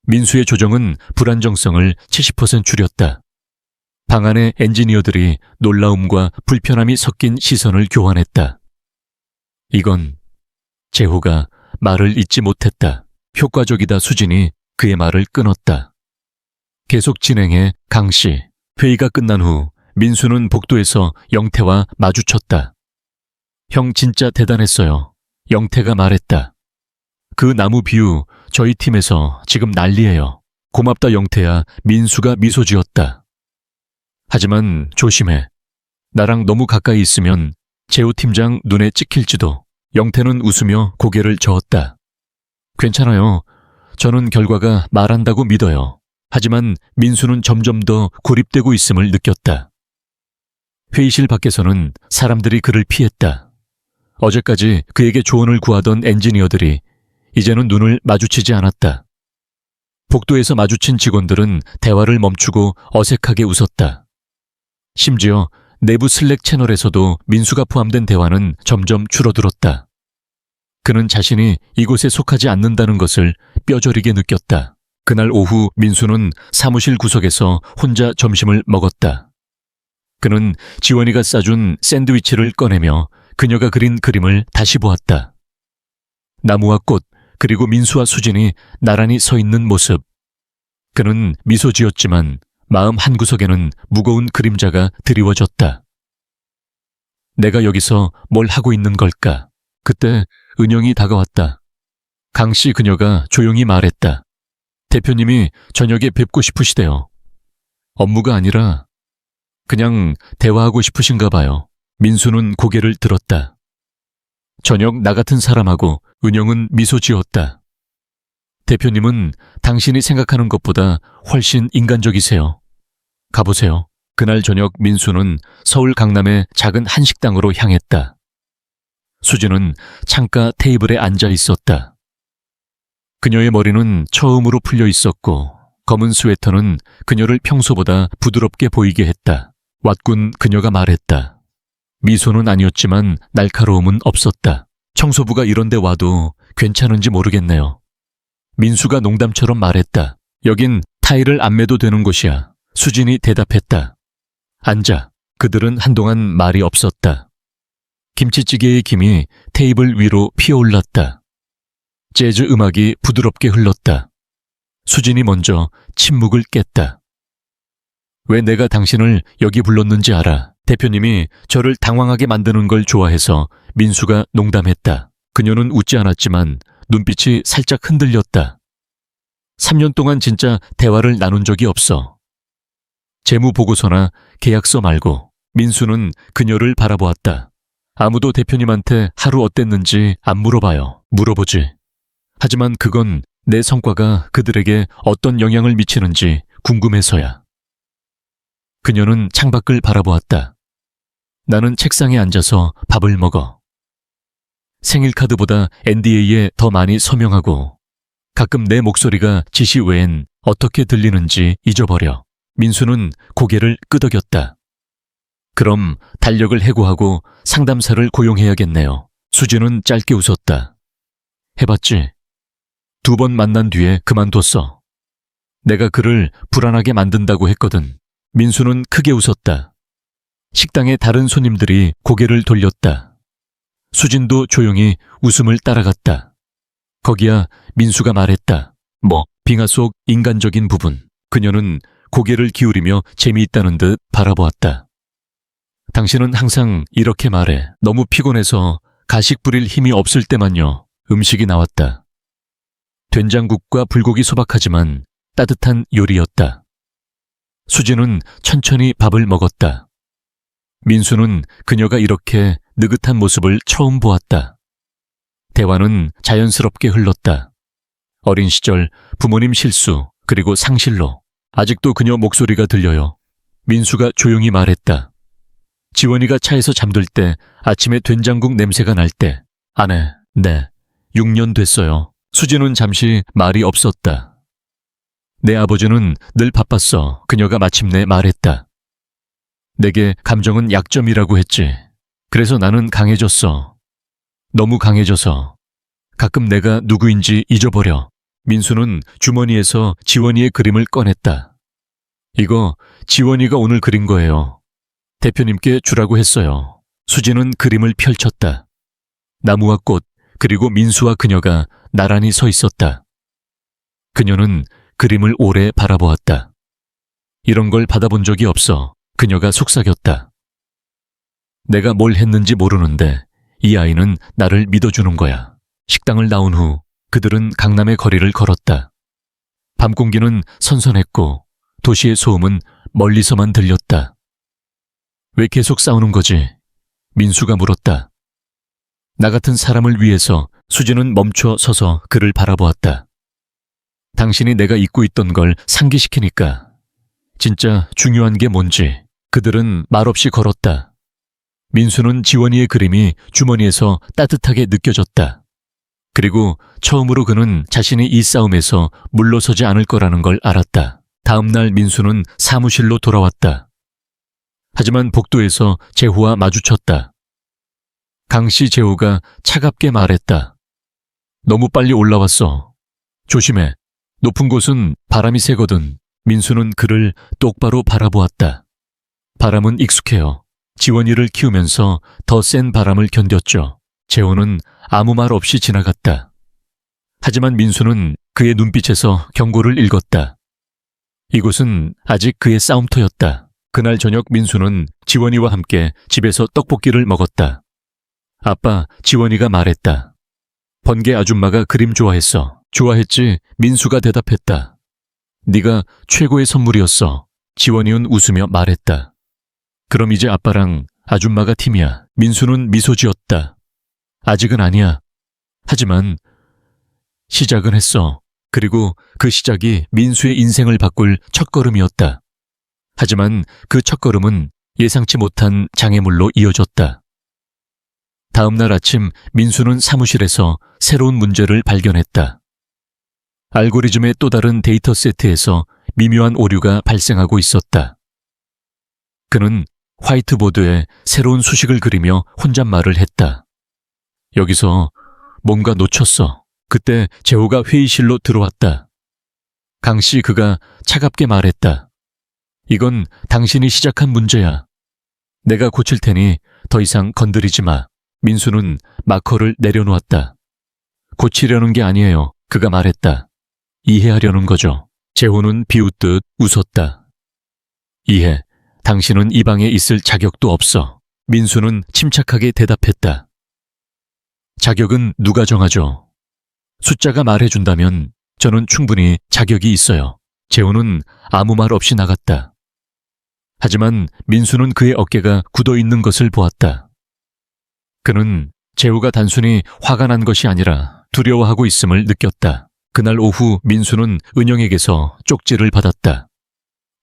민수의 조정은 불안정성을 70% 줄였다. 방 안의 엔지니어들이 놀라움과 불편함이 섞인 시선을 교환했다. 이건 재호가 말을 잇지 못했다. 효과적이다. 수진이 그의 말을 끊었다. 계속 진행해. 강씨. 회의가 끝난 후 민수는 복도에서 영태와 마주쳤다. 형 진짜 대단했어요. 영태가 말했다. 그 나무 비유 저희 팀에서 지금 난리예요. 고맙다 영태야. 민수가 미소 지었다. 하지만 조심해. 나랑 너무 가까이 있으면 재호 팀장 눈에 찍힐지도. 영태는 웃으며 고개를 저었다. 괜찮아요. 저는 결과가 말한다고 믿어요. 하지만 민수는 점점 더 고립되고 있음을 느꼈다. 회의실 밖에서는 사람들이 그를 피했다. 어제까지 그에게 조언을 구하던 엔지니어들이 이제는 눈을 마주치지 않았다. 복도에서 마주친 직원들은 대화를 멈추고 어색하게 웃었다. 심지어 내부 슬랙 채널에서도 민수가 포함된 대화는 점점 줄어들었다. 그는 자신이 이곳에 속하지 않는다는 것을 뼈저리게 느꼈다. 그날 오후 민수는 사무실 구석에서 혼자 점심을 먹었다. 그는 지원이가 싸준 샌드위치를 꺼내며 그녀가 그린 그림을 다시 보았다. 나무와 꽃, 그리고 민수와 수진이 나란히 서 있는 모습. 그는 미소 지었지만 마음 한구석에는 무거운 그림자가 드리워졌다. 내가 여기서 뭘 하고 있는 걸까? 그때 은영이 다가왔다. 강씨. 그녀가 조용히 말했다. 대표님이 저녁에 뵙고 싶으시대요. 업무가 아니라 그냥 대화하고 싶으신가 봐요. 민수는 고개를 들었다. 저녁 나 같은 사람하고. 은영은 미소 지었다. 대표님은 당신이 생각하는 것보다 훨씬 인간적이세요. 가보세요. 그날 저녁 민수는 서울 강남의 작은 한식당으로 향했다. 수진은 창가 테이블에 앉아 있었다. 그녀의 머리는 처음으로 풀려 있었고 검은 스웨터는 그녀를 평소보다 부드럽게 보이게 했다. 왓군. 그녀가 말했다. 미소는 아니었지만 날카로움은 없었다. 청소부가 이런데 와도 괜찮은지 모르겠네요. 민수가 농담처럼 말했다. 여긴 타일을 안 매도 되는 곳이야. 수진이 대답했다. 앉아. 그들은 한동안 말이 없었다. 김치찌개의 김이 테이블 위로 피어올랐다. 재즈 음악이 부드럽게 흘렀다. 수진이 먼저 침묵을 깼다. 왜 내가 당신을 여기 불렀는지 알아. 대표님이 저를 당황하게 만드는 걸 좋아해서. 민수가 농담했다. 그녀는 웃지 않았지만 눈빛이 살짝 흔들렸다. 3년 동안 진짜 대화를 나눈 적이 없어. 재무보고서나 계약서 말고. 민수는 그녀를 바라보았다. 아무도 대표님한테 하루 어땠는지 안 물어봐요. 물어보지. 하지만 그건 내 성과가 그들에게 어떤 영향을 미치는지 궁금해서야. 그녀는 창밖을 바라보았다. 나는 책상에 앉아서 밥을 먹어. 생일 카드보다 NDA에 더 많이 서명하고 가끔 내 목소리가 지시 외엔 어떻게 들리는지 잊어버려. 민수는 고개를 끄덕였다. 그럼 달력을 해고하고 상담사를 고용해야겠네요. 수진은 짧게 웃었다. 해봤지. 2번 만난 뒤에 그만뒀어. 내가 그를 불안하게 만든다고 했거든. 민수는 크게 웃었다. 식당의 다른 손님들이 고개를 돌렸다. 수진도 조용히 웃음을 따라갔다. 거기야. 민수가 말했다. 뭐, 빙하 속 인간적인 부분. 그녀는 고개를 기울이며 재미있다는 듯 바라보았다. 당신은 항상 이렇게 말해. 너무 피곤해서 가식 부릴 힘이 없을 때만요. 음식이 나왔다. 된장국과 불고기 소박하지만 따뜻한 요리였다. 수진은 천천히 밥을 먹었다. 민수는 그녀가 이렇게 느긋한 모습을 처음 보았다. 대화는 자연스럽게 흘렀다. 어린 시절 부모님 실수 그리고 상실로. 아직도 그녀 목소리가 들려요. 민수가 조용히 말했다. 지원이가 차에서 잠들 때 아침에 된장국 냄새가 날 때. 아내, 네, 6년 됐어요. 수진은 잠시 말이 없었다. 내 아버지는 늘 바빴어. 그녀가 마침내 말했다. 내게 감정은 약점이라고 했지. 그래서 나는 강해졌어. 너무 강해져서 가끔 내가 누구인지 잊어버려. 민수는 주머니에서 지원이의 그림을 꺼냈다. 이거 지원이가 오늘 그린 거예요. 대표님께 주라고 했어요. 수진은 그림을 펼쳤다. 나무와 꽃, 그리고 민수와 그녀가 나란히 서 있었다. 그녀는 그림을 오래 바라보았다. 이런 걸 받아본 적이 없어 그녀가 속삭였다. 내가 뭘 했는지 모르는데 이 아이는 나를 믿어주는 거야. 식당을 나온 후 그들은 강남의 거리를 걸었다. 밤 공기는 선선했고 도시의 소음은 멀리서만 들렸다. 왜 계속 싸우는 거지? 민수가 물었다. 나 같은 사람을 위해서 수진은 멈춰 서서 그를 바라보았다. 당신이 내가 잊고 있던 걸 상기시키니까. 진짜 중요한 게 뭔지 그들은 말없이 걸었다. 민수는 지원이의 그림이 주머니에서 따뜻하게 느껴졌다. 그리고 처음으로 그는 자신이 이 싸움에서 물러서지 않을 거라는 걸 알았다. 다음 날 민수는 사무실로 돌아왔다. 하지만 복도에서 재호와 마주쳤다. 강씨 재호가 차갑게 말했다. 너무 빨리 올라왔어. 조심해. 높은 곳은 바람이 세거든. 민수는 그를 똑바로 바라보았다. 바람은 익숙해요. 지원이를 키우면서 더 센 바람을 견뎠죠. 재호는 아무 말 없이 지나갔다. 하지만 민수는 그의 눈빛에서 경고를 읽었다. 이곳은 아직 그의 싸움터였다. 그날 저녁 민수는 지원이와 함께 집에서 떡볶이를 먹었다. 아빠, 지원이가 말했다. 번개 아줌마가 그림 좋아했어. 좋아했지? 민수가 대답했다. 네가 최고의 선물이었어. 지원이는 웃으며 말했다. 그럼 이제 아빠랑 아줌마가 팀이야. 민수는 미소 지었다. 아직은 아니야. 하지만 시작은 했어. 그리고 그 시작이 민수의 인생을 바꿀 첫걸음이었다. 하지만 그 첫걸음은 예상치 못한 장애물로 이어졌다. 다음 날 아침 민수는 사무실에서 새로운 문제를 발견했다. 알고리즘의 또 다른 데이터 세트에서 미묘한 오류가 발생하고 있었다. 그는 화이트보드에 새로운 수식을 그리며 혼잣말을 했다. 여기서 뭔가 놓쳤어. 그때 재호가 회의실로 들어왔다. 강씨, 그가 차갑게 말했다. 이건 당신이 시작한 문제야. 내가 고칠 테니 더 이상 건드리지 마. 민수는 마커를 내려놓았다. 고치려는 게 아니에요. 그가 말했다. 이해하려는 거죠. 재호는 비웃듯 웃었다. 이해. 당신은 이 방에 있을 자격도 없어. 민수는 침착하게 대답했다. 자격은 누가 정하죠? 숫자가 말해준다면 저는 충분히 자격이 있어요. 재호는 아무 말 없이 나갔다. 하지만 민수는 그의 어깨가 굳어있는 것을 보았다. 그는 재호가 단순히 화가 난 것이 아니라 두려워하고 있음을 느꼈다. 그날 오후 민수는 은영에게서 쪽지를 받았다.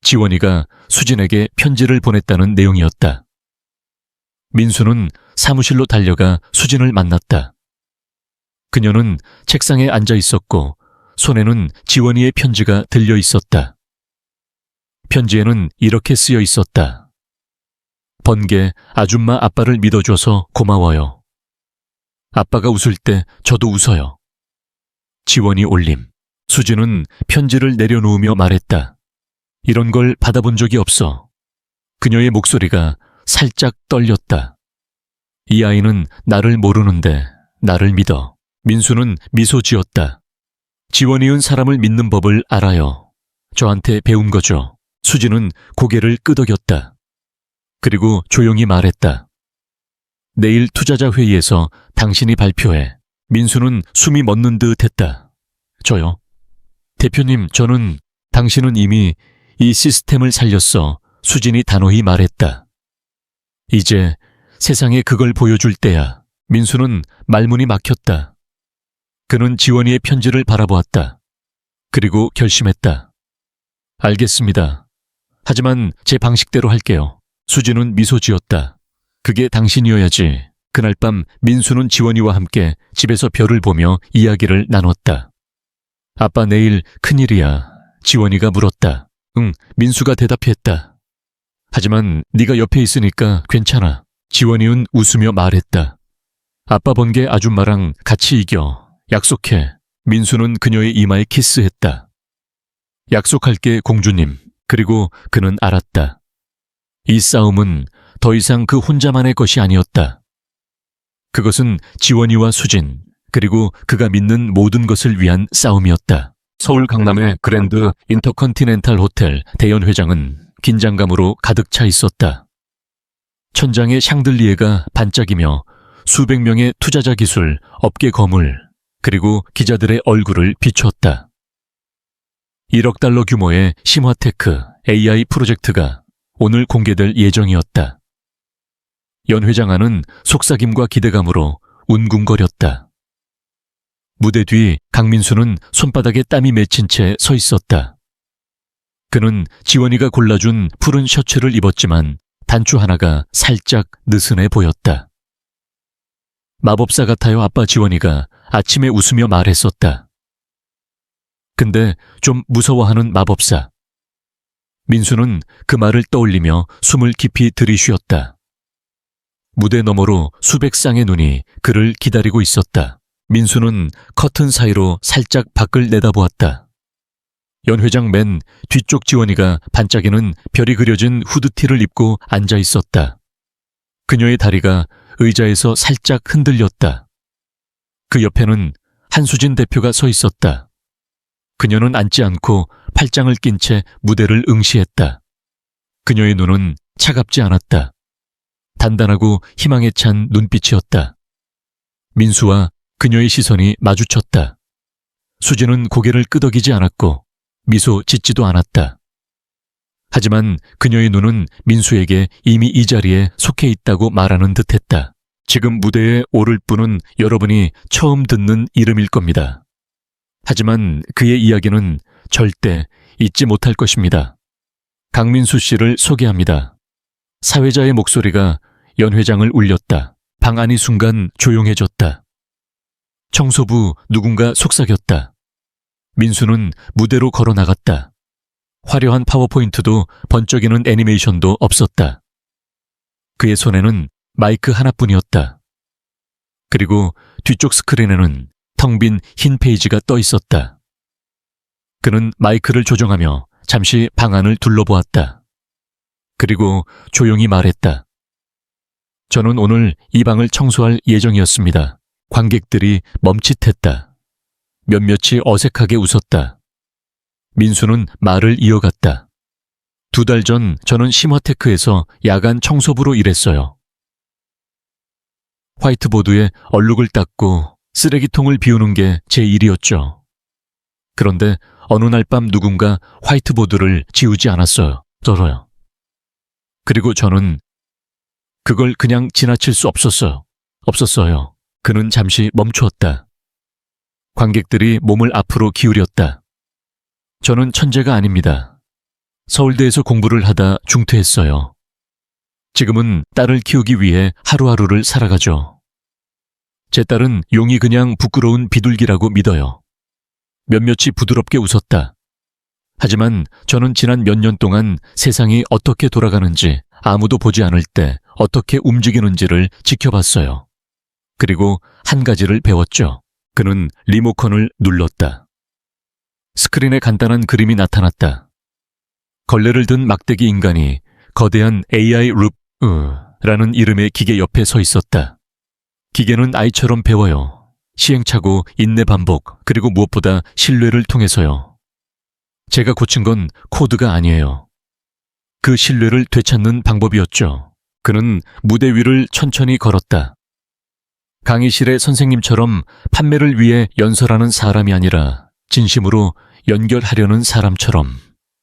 지원이가 수진에게 편지를 보냈다는 내용이었다. 민수는 사무실로 달려가 수진을 만났다. 그녀는 책상에 앉아 있었고 손에는 지원이의 편지가 들려 있었다. 편지에는 이렇게 쓰여 있었다. 번개 아줌마 아빠를 믿어줘서 고마워요. 아빠가 웃을 때 저도 웃어요. 지원이 올림. 수진은 편지를 내려놓으며 말했다. 이런 걸 받아본 적이 없어. 그녀의 목소리가 살짝 떨렸다. 이 아이는 나를 모르는데 나를 믿어. 민수는 미소 지었다. 지원이은 사람을 믿는 법을 알아요. 저한테 배운 거죠. 수진은 고개를 끄덕였다. 그리고 조용히 말했다. 내일 투자자 회의에서 당신이 발표해. 민수는 숨이 멎는 듯 했다. 저요? 대표님, 저는 당신은 이미 이 시스템을 살렸어. 수진이 단호히 말했다. 이제 세상에 그걸 보여줄 때야. 민수는 말문이 막혔다. 그는 지원이의 편지를 바라보았다. 그리고 결심했다. 알겠습니다. 하지만 제 방식대로 할게요. 수진은 미소 지었다. 그게 당신이어야지. 그날 밤 민수는 지원이와 함께 집에서 별을 보며 이야기를 나눴다. 아빠, 내일 큰일이야. 지원이가 물었다. 응, 민수가 대답했다. 하지만 네가 옆에 있으니까 괜찮아. 지원이는 웃으며 말했다. 아빠 번개 아줌마랑 같이 이겨. 약속해. 민수는 그녀의 이마에 키스했다. 약속할게, 공주님. 그리고 그는 알았다. 이 싸움은 더 이상 그 혼자만의 것이 아니었다. 그것은 지원이와 수진, 그리고 그가 믿는 모든 것을 위한 싸움이었다. 서울 강남의 그랜드 인터컨티넨탈 호텔 대연 회장은 긴장감으로 가득 차 있었다. 천장의 샹들리에가 반짝이며 수백 명의 투자자 기술, 업계 거물, 그리고 기자들의 얼굴을 비추었다. 1억 달러 규모의 심화테크 AI 프로젝트가 오늘 공개될 예정이었다. 연 회장안은 속삭임과 기대감으로 웅궁거렸다. 무대 뒤 강민수는 손바닥에 땀이 맺힌 채 서 있었다. 그는 지원이가 골라준 푸른 셔츠를 입었지만 단추 하나가 살짝 느슨해 보였다. 마법사 같아요, 아빠. 지원이가 아침에 웃으며 말했었다. 근데 좀 무서워하는 마법사. 민수는 그 말을 떠올리며 숨을 깊이 들이쉬었다. 무대 너머로 수백 쌍의 눈이 그를 기다리고 있었다. 민수는 커튼 사이로 살짝 밖을 내다보았다. 연 회장 맨 뒤쪽 지원이가 반짝이는 별이 그려진 후드티를 입고 앉아 있었다. 그녀의 다리가 의자에서 살짝 흔들렸다. 그 옆에는 한수진 대표가 서 있었다. 그녀는 앉지 않고 팔짱을 낀 채 무대를 응시했다. 그녀의 눈은 차갑지 않았다. 단단하고 희망에 찬 눈빛이었다. 민수와 그녀의 시선이 마주쳤다. 수진은 고개를 끄덕이지 않았고 미소 짓지도 않았다. 하지만 그녀의 눈은 민수에게 이미 이 자리에 속해 있다고 말하는 듯했다. 지금 무대에 오를 분은 여러분이 처음 듣는 이름일 겁니다. 하지만 그의 이야기는 절대 잊지 못할 것입니다. 강민수 씨를 소개합니다. 사회자의 목소리가 연 회장을 울렸다. 방 안이 순간 조용해졌다. 청소부 누군가 속삭였다. 민수는 무대로 걸어 나갔다. 화려한 파워포인트도 번쩍이는 애니메이션도 없었다. 그의 손에는 마이크 하나뿐이었다. 그리고 뒤쪽 스크린에는 텅 빈 흰 페이지가 떠 있었다. 그는 마이크를 조정하며 잠시 방 안을 둘러보았다. 그리고 조용히 말했다. 저는 오늘 이 방을 청소할 예정이었습니다. 관객들이 멈칫했다. 몇몇이 어색하게 웃었다. 민수는 말을 이어갔다. 2달 전 저는 심화테크에서 야간 청소부로 일했어요. 화이트보드에 얼룩을 닦고 쓰레기통을 비우는 게 제 일이었죠. 그런데 어느 날 밤 누군가 화이트보드를 지우지 않았어요. 떨어요. 그리고 저는 그걸 그냥 지나칠 수 없었어요. 그는 잠시 멈추었다. 관객들이 몸을 앞으로 기울였다. 저는 천재가 아닙니다. 서울대에서 공부를 하다 중퇴했어요. 지금은 딸을 키우기 위해 하루하루를 살아가죠. 제 딸은 용이 그냥 부끄러운 비둘기라고 믿어요. 몇몇이 부드럽게 웃었다. 하지만 저는 지난 몇 년 동안 세상이 어떻게 돌아가는지, 아무도 보지 않을 때 어떻게 움직이는지를 지켜봤어요. 그리고 한 가지를 배웠죠. 그는 리모컨을 눌렀다. 스크린에 간단한 그림이 나타났다. 걸레를 든 막대기 인간이 거대한 AI 루프라는 이름의 기계 옆에 서 있었다. 기계는 아이처럼 배워요. 시행착오, 인내 반복, 그리고 무엇보다 신뢰를 통해서요. 제가 고친 건 코드가 아니에요. 그 신뢰를 되찾는 방법이었죠. 그는 무대 위를 천천히 걸었다. 강의실의 선생님처럼 판매를 위해 연설하는 사람이 아니라 진심으로 연결하려는 사람처럼.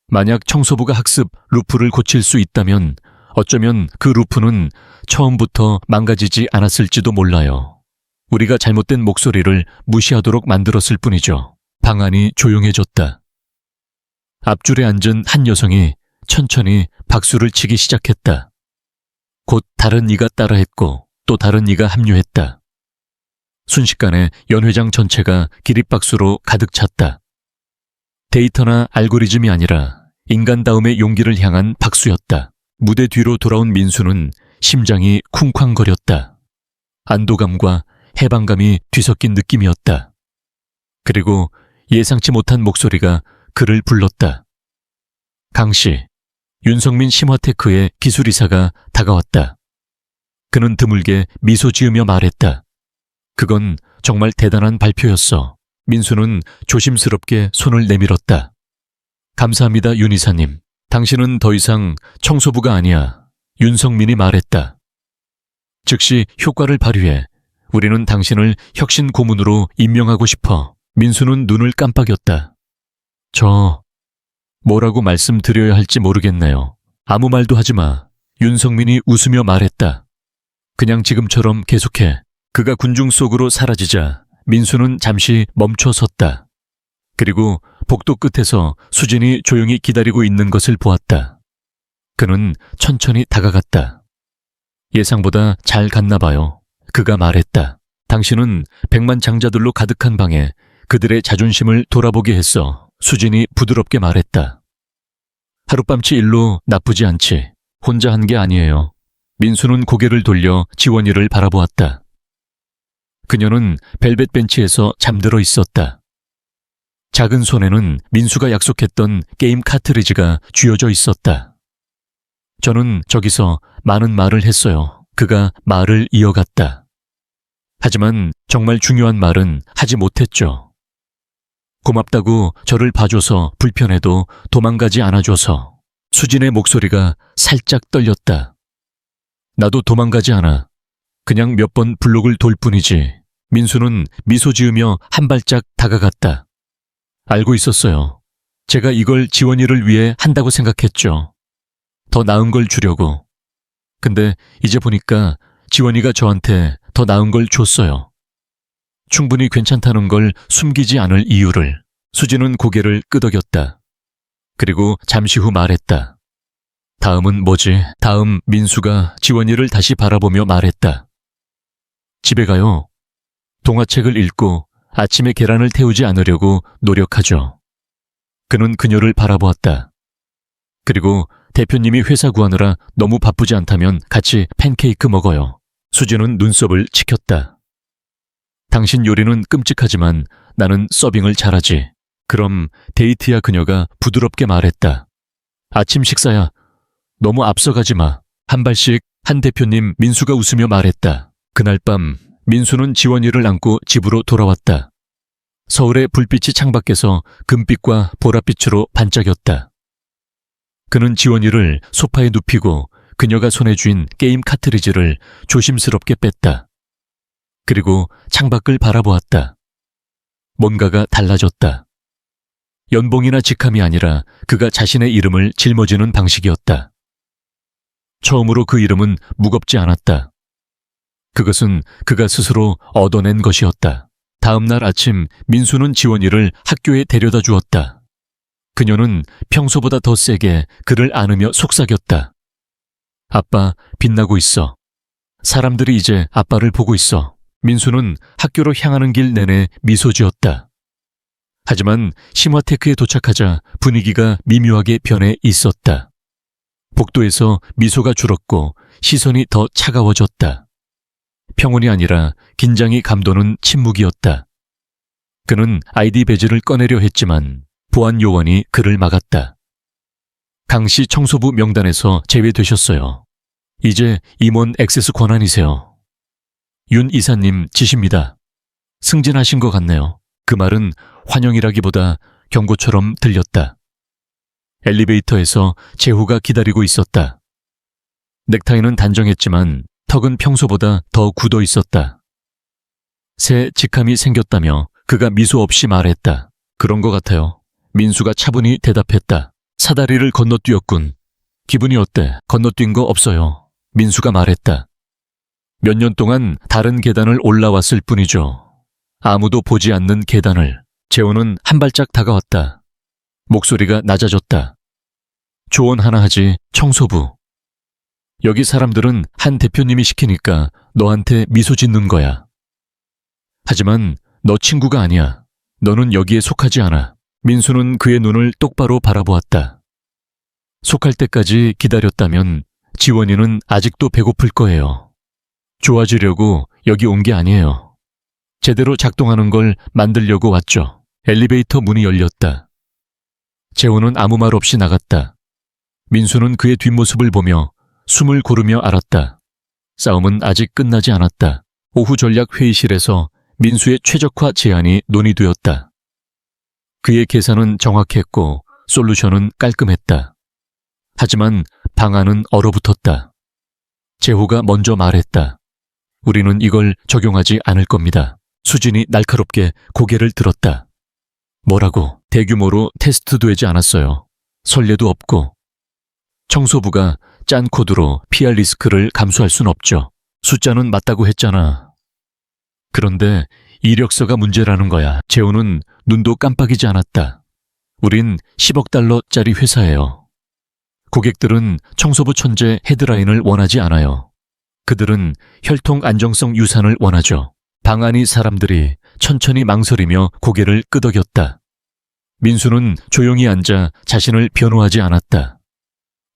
만약 청소부가 학습 루프를 고칠 수 있다면 어쩌면 그 루프는 처음부터 망가지지 않았을지도 몰라요. 우리가 잘못된 목소리를 무시하도록 만들었을 뿐이죠. 방 안이 조용해졌다. 앞줄에 앉은 한 여성이 천천히 박수를 치기 시작했다. 곧 다른 이가 따라했고 또 다른 이가 합류했다. 순식간에 연 회장 전체가 기립박수로 가득 찼다. 데이터나 알고리즘이 아니라 인간다움의 용기를 향한 박수였다. 무대 뒤로 돌아온 민수는 심장이 쿵쾅거렸다. 안도감과 해방감이 뒤섞인 느낌이었다. 그리고 예상치 못한 목소리가 그를 불렀다. 강씨, 윤성민 심화테크의 기술이사가 다가왔다. 그는 드물게 미소 지으며 말했다. 그건 정말 대단한 발표였어. 민수는 조심스럽게 손을 내밀었다. 감사합니다, 윤 이사님. 당신은 더 이상 청소부가 아니야. 윤성민이 말했다. 즉시 효과를 발휘해 우리는 당신을 혁신 고문으로 임명하고 싶어. 민수는 눈을 깜빡였다. 뭐라고 말씀드려야 할지 모르겠네요. 아무 말도 하지 마. 윤성민이 웃으며 말했다. 그냥 지금처럼 계속해. 그가 군중 속으로 사라지자 민수는 잠시 멈춰 섰다. 그리고 복도 끝에서 수진이 조용히 기다리고 있는 것을 보았다. 그는 천천히 다가갔다. 예상보다 잘 갔나 봐요. 그가 말했다. 당신은 백만장자들로 가득한 방에 그들의 자존심을 돌아보게 했어. 수진이 부드럽게 말했다. 하룻밤치 일로 나쁘지 않지. 혼자 한 게 아니에요. 민수는 고개를 돌려 지원이를 바라보았다. 그녀는 벨벳 벤치에서 잠들어 있었다. 작은 손에는 민수가 약속했던 게임 카트리지가 쥐어져 있었다. 저는 저기서 많은 말을 했어요. 그가 말을 이어갔다. 하지만 정말 중요한 말은 하지 못했죠. 고맙다고 저를 봐줘서 불편해도 도망가지 않아줘서. 수진의 목소리가 살짝 떨렸다. 나도 도망가지 않아. 그냥 몇 번 블록을 돌 뿐이지. 민수는 미소 지으며 한 발짝 다가갔다. 알고 있었어요. 제가 이걸 지원이를 위해 한다고 생각했죠. 더 나은 걸 주려고. 근데 이제 보니까 지원이가 저한테 더 나은 걸 줬어요. 충분히 괜찮다는 걸 숨기지 않을 이유를. 수진은 고개를 끄덕였다. 그리고 잠시 후 말했다. 다음은 뭐지? 다음 민수가 지원이를 다시 바라보며 말했다. 집에 가요. 동화책을 읽고 아침에 계란을 태우지 않으려고 노력하죠. 그는 그녀를 바라보았다. 그리고 대표님이 회사 구하느라 너무 바쁘지 않다면 같이 팬케이크 먹어요. 수진은 눈썹을 치켰다. 당신 요리는 끔찍하지만 나는 서빙을 잘하지. 그럼 데이트야. 그녀가 부드럽게 말했다. 아침 식사야. 너무 앞서가지 마. 한 발씩. 한 대표님. 민수가 웃으며 말했다. 그날 밤 민수는 지원이를 안고 집으로 돌아왔다. 서울의 불빛이 창밖에서 금빛과 보랏빛으로 반짝였다. 그는 지원이를 소파에 눕히고 그녀가 손에 쥔 게임 카트리지를 조심스럽게 뺐다. 그리고 창밖을 바라보았다. 뭔가가 달라졌다. 연봉이나 직함이 아니라 그가 자신의 이름을 짊어지는 방식이었다. 처음으로 그 이름은 무겁지 않았다. 그것은 그가 스스로 얻어낸 것이었다. 다음 날 아침 민수는 지원이를 학교에 데려다 주었다. 그녀는 평소보다 더 세게 그를 안으며 속삭였다. 아빠, 빛나고 있어. 사람들이 이제 아빠를 보고 있어. 민수는 학교로 향하는 길 내내 미소 지었다. 하지만 심화테크에 도착하자 분위기가 미묘하게 변해 있었다. 복도에서 미소가 줄었고 시선이 더 차가워졌다. 평온이 아니라 긴장이 감도는 침묵이었다. 그는 아이디 배지를 꺼내려 했지만 보안 요원이 그를 막았다. 강씨 청소부 명단에서 제외되셨어요. 이제 임원 액세스 권한이세요. 윤 이사님 지시입니다. 승진하신 것 같네요. 그 말은 환영이라기보다 경고처럼 들렸다. 엘리베이터에서 재호가 기다리고 있었다. 넥타이는 단정했지만 턱은 평소보다 더 굳어 있었다. 새 직함이 생겼다며 그가 미소 없이 말했다. 그런 것 같아요. 민수가 차분히 대답했다. 사다리를 건너뛰었군. 기분이 어때? 건너뛴 거 없어요. 민수가 말했다. 몇 년 동안 다른 계단을 올라왔을 뿐이죠. 아무도 보지 않는 계단을. 재호는 한 발짝 다가왔다. 목소리가 낮아졌다. 조언 하나 하지, 청소부. 여기 사람들은 한 대표님이 시키니까 너한테 미소 짓는 거야. 하지만 너 친구가 아니야. 너는 여기에 속하지 않아. 민수는 그의 눈을 똑바로 바라보았다. 속할 때까지 기다렸다면 지원이는 아직도 배고플 거예요. 좋아지려고 여기 온 게 아니에요. 제대로 작동하는 걸 만들려고 왔죠. 엘리베이터 문이 열렸다. 재호는 아무 말 없이 나갔다. 민수는 그의 뒷모습을 보며 숨을 고르며 알았다. 싸움은 아직 끝나지 않았다. 오후 전략 회의실에서 민수의 최적화 제안이 논의되었다. 그의 계산은 정확했고 솔루션은 깔끔했다. 하지만 방안은 얼어붙었다. 재호가 먼저 말했다. 우리는 이걸 적용하지 않을 겁니다. 수진이 날카롭게 고개를 들었다. 뭐라고? 대규모로 테스트되지 않았어요. 선례도 없고. 청소부가 짠 코드로 피할 리스크를 감수할 순 없죠. 숫자는 맞다고 했잖아. 그런데 이력서가 문제라는 거야. 재호는 눈도 깜빡이지 않았다. 우린 10억 달러짜리 회사예요. 고객들은 청소부 천재 헤드라인을 원하지 않아요. 그들은 혈통 안정성 유산을 원하죠. 방안이 사람들이 천천히 망설이며 고개를 끄덕였다. 민수는 조용히 앉아 자신을 변호하지 않았다.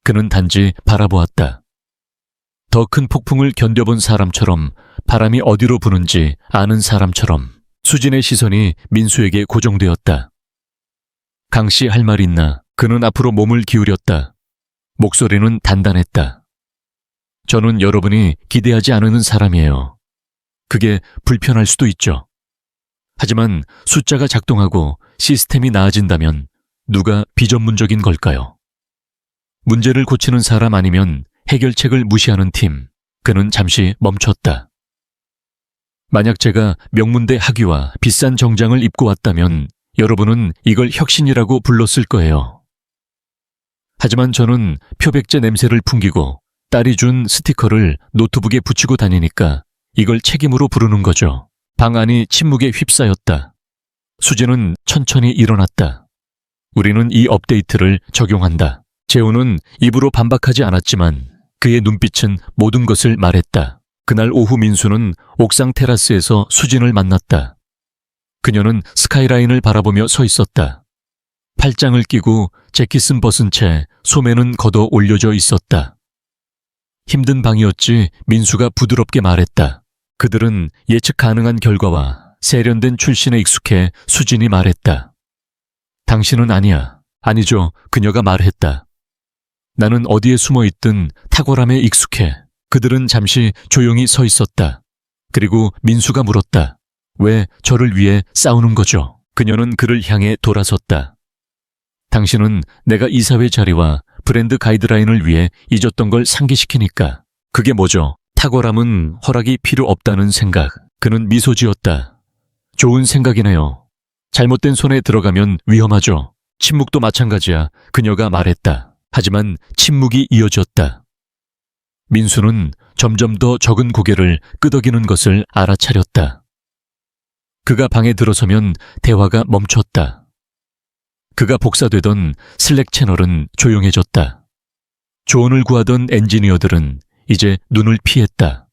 그는 단지 바라보았다. 더 큰 폭풍을 견뎌본 사람처럼, 바람이 어디로 부는지 아는 사람처럼. 수진의 시선이 민수에게 고정되었다. 강씨 할 말 있나? 그는 앞으로 몸을 기울였다. 목소리는 단단했다. 저는 여러분이 기대하지 않는 사람이에요. 그게 불편할 수도 있죠. 하지만 숫자가 작동하고 시스템이 나아진다면 누가 비전문적인 걸까요? 문제를 고치는 사람 아니면 해결책을 무시하는 팀. 그는 잠시 멈췄다. 만약 제가 명문대 학위와 비싼 정장을 입고 왔다면 여러분은 이걸 혁신이라고 불렀을 거예요. 하지만 저는 표백제 냄새를 풍기고 딸이 준 스티커를 노트북에 붙이고 다니니까 이걸 책임으로 부르는 거죠. 방안이 침묵에 휩싸였다. 수진은 천천히 일어났다. 우리는 이 업데이트를 적용한다. 재호는 입으로 반박하지 않았지만 그의 눈빛은 모든 것을 말했다. 그날 오후 민수는 옥상 테라스에서 수진을 만났다. 그녀는 스카이라인을 바라보며 서 있었다. 팔짱을 끼고 재킷은 벗은 채 소매는 걷어 올려져 있었다. 힘든 방이었지. 민수가 부드럽게 말했다. 그들은 예측 가능한 결과와 세련된 출신에 익숙해. 수진이 말했다. 당신은 아니야. 아니죠. 그녀가 말했다. 나는 어디에 숨어 있든 탁월함에 익숙해. 그들은 잠시 조용히 서 있었다. 그리고 민수가 물었다. 왜 저를 위해 싸우는 거죠? 그녀는 그를 향해 돌아섰다. 당신은 내가 이사회 자리와 브랜드 가이드라인을 위해 잊었던 걸 상기시키니까. 그게 뭐죠? 탁월함은 허락이 필요 없다는 생각. 그는 미소 지었다. 좋은 생각이네요. 잘못된 손에 들어가면 위험하죠. 침묵도 마찬가지야. 그녀가 말했다. 하지만 침묵이 이어졌다. 민수는 점점 더 적은 고개를 끄덕이는 것을 알아차렸다. 그가 방에 들어서면 대화가 멈췄다. 그가 복사되던 슬랙 채널은 조용해졌다. 조언을 구하던 엔지니어들은 이제 눈을 피했다.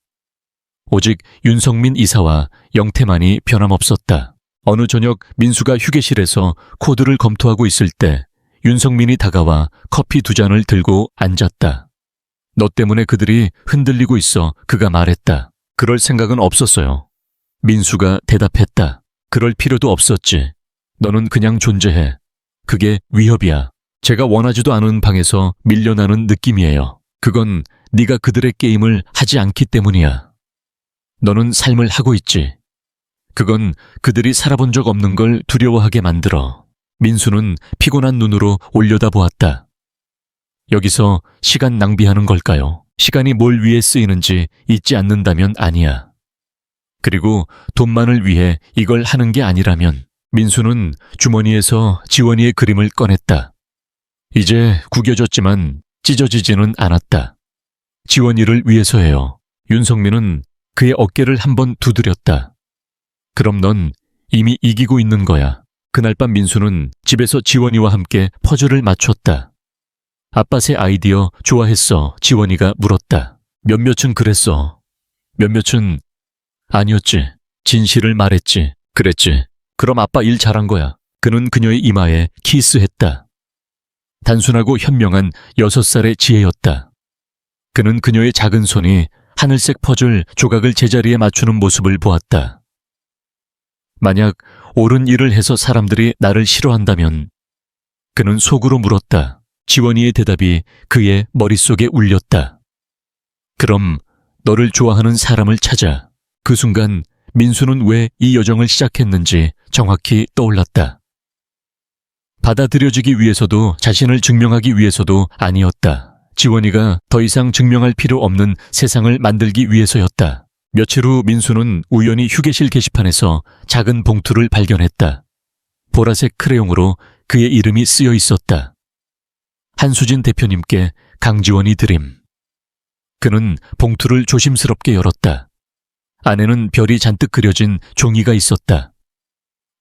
오직 윤성민 이사와 영태만이 변함없었다. 어느 저녁 민수가 휴게실에서 코드를 검토하고 있을 때 윤성민이 다가와 커피 2잔을 들고 앉았다. 너 때문에 그들이 흔들리고 있어. 그가 말했다. 그럴 생각은 없었어요. 민수가 대답했다. 그럴 필요도 없었지. 너는 그냥 존재해. 그게 위협이야. 제가 원하지도 않은 방에서 밀려나는 느낌이에요. 그건 네가 그들의 게임을 하지 않기 때문이야. 너는 삶을 하고 있지. 그건 그들이 살아본 적 없는 걸 두려워하게 만들어. 민수는 피곤한 눈으로 올려다보았다. 여기서 시간 낭비하는 걸까요? 시간이 뭘 위해 쓰이는지 잊지 않는다면 아니야. 그리고 돈만을 위해 이걸 하는 게 아니라면. 민수는 주머니에서 지원이의 그림을 꺼냈다. 이제 구겨졌지만 찢어지지는 않았다. 지원이를 위해서예요. 윤성민은 그의 어깨를 한번 두드렸다. 그럼 넌 이미 이기고 있는 거야. 그날 밤 민수는 집에서 지원이와 함께 퍼즐을 맞췄다. 아빠의 아이디어 좋아했어. 지원이가 물었다. 몇몇은 그랬어. 몇몇은 아니었지. 진실을 말했지. 그랬지. 그럼 아빠 일 잘한 거야. 그는 그녀의 이마에 키스했다. 단순하고 현명한 6살의 지혜였다. 그는 그녀의 작은 손이 하늘색 퍼즐 조각을 제자리에 맞추는 모습을 보았다. 만약 옳은 일을 해서 사람들이 나를 싫어한다면? 그는 속으로 물었다. 지원이의 대답이 그의 머릿속에 울렸다. 그럼 너를 좋아하는 사람을 찾아. 그 순간 민수는 왜 이 여정을 시작했는지 정확히 떠올랐다. 받아들여지기 위해서도 자신을 증명하기 위해서도 아니었다. 지원이가 더 이상 증명할 필요 없는 세상을 만들기 위해서였다. 며칠 후 민수는 우연히 휴게실 게시판에서 작은 봉투를 발견했다. 보라색 크레용으로 그의 이름이 쓰여 있었다. 한수진 대표님께 강지원이 드림. 그는 봉투를 조심스럽게 열었다. 안에는 별이 잔뜩 그려진 종이가 있었다.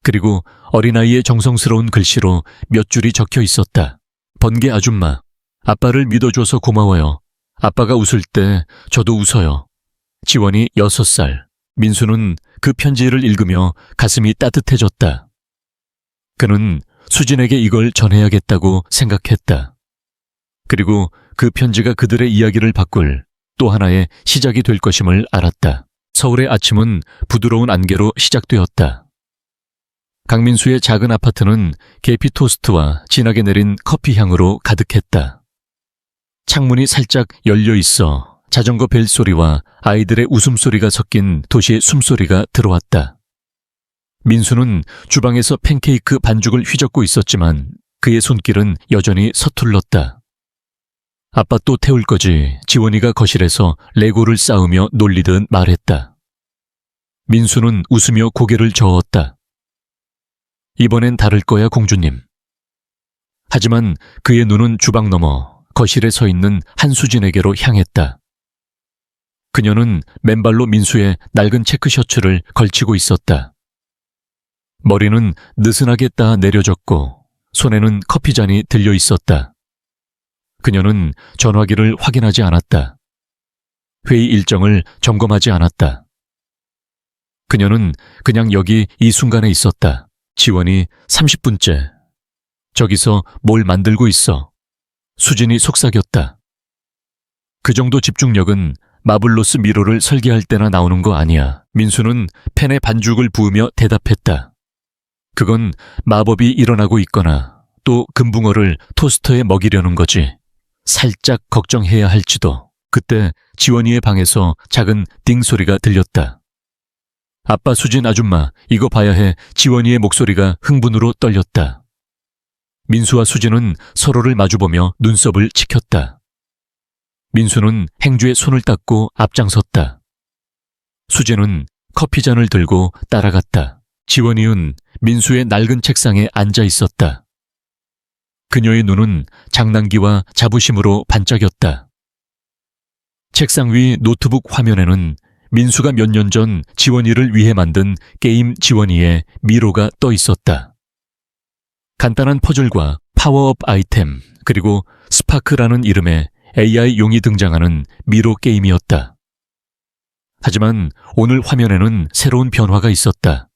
그리고 어린아이의 정성스러운 글씨로 몇 줄이 적혀 있었다. 번개 아줌마, 아빠를 믿어줘서 고마워요. 아빠가 웃을 때 저도 웃어요. 지원이 6살. 민수는 그 편지를 읽으며 가슴이 따뜻해졌다. 그는 수진에게 이걸 전해야겠다고 생각했다. 그리고 그 편지가 그들의 이야기를 바꿀 또 하나의 시작이 될 것임을 알았다. 서울의 아침은 부드러운 안개로 시작되었다. 강민수의 작은 아파트는 계피 토스트와 진하게 내린 커피 향으로 가득했다. 창문이 살짝 열려 있어 자전거 벨소리와 아이들의 웃음소리가 섞인 도시의 숨소리가 들어왔다. 민수는 주방에서 팬케이크 반죽을 휘젓고 있었지만 그의 손길은 여전히 서툴렀다. 아빠 또 태울 거지. 지원이가 거실에서 레고를 쌓으며 놀리듯 말했다. 민수는 웃으며 고개를 저었다. 이번엔 다를 거야, 공주님. 하지만 그의 눈은 주방 너머 거실에 서 있는 한수진에게로 향했다. 그녀는 맨발로 민수의 낡은 체크 셔츠를 걸치고 있었다. 머리는 느슨하게 따 내려졌고 손에는 커피잔이 들려 있었다. 그녀는 전화기를 확인하지 않았다. 회의 일정을 점검하지 않았다. 그녀는 그냥 여기 이 순간에 있었다. 지원이 30분째. 저기서 뭘 만들고 있어. 수진이 속삭였다. 그 정도 집중력은 마블로스 미로를 설계할 때나 나오는 거 아니야. 민수는 팬에 반죽을 부으며 대답했다. 그건 마법이 일어나고 있거나 또 금붕어를 토스터에 먹이려는 거지. 살짝 걱정해야 할지도. 그때 지원이의 방에서 작은 띵 소리가 들렸다. 아빠 수진 아줌마, 이거 봐야 해. 지원이의 목소리가 흥분으로 떨렸다. 민수와 수진은 서로를 마주보며 눈썹을 치켰다. 민수는 행주에 손을 닦고 앞장섰다. 수진은 커피잔을 들고 따라갔다. 지원이은 민수의 낡은 책상에 앉아 있었다. 그녀의 눈은 장난기와 자부심으로 반짝였다. 책상 위 노트북 화면에는 민수가 몇 년 전 지원이를 위해 만든 게임 지원이의 미로가 떠 있었다. 간단한 퍼즐과 파워업 아이템, 그리고 스파크라는 이름의 AI용이 등장하는 미로 게임이었다. 하지만 오늘 화면에는 새로운 변화가 있었다.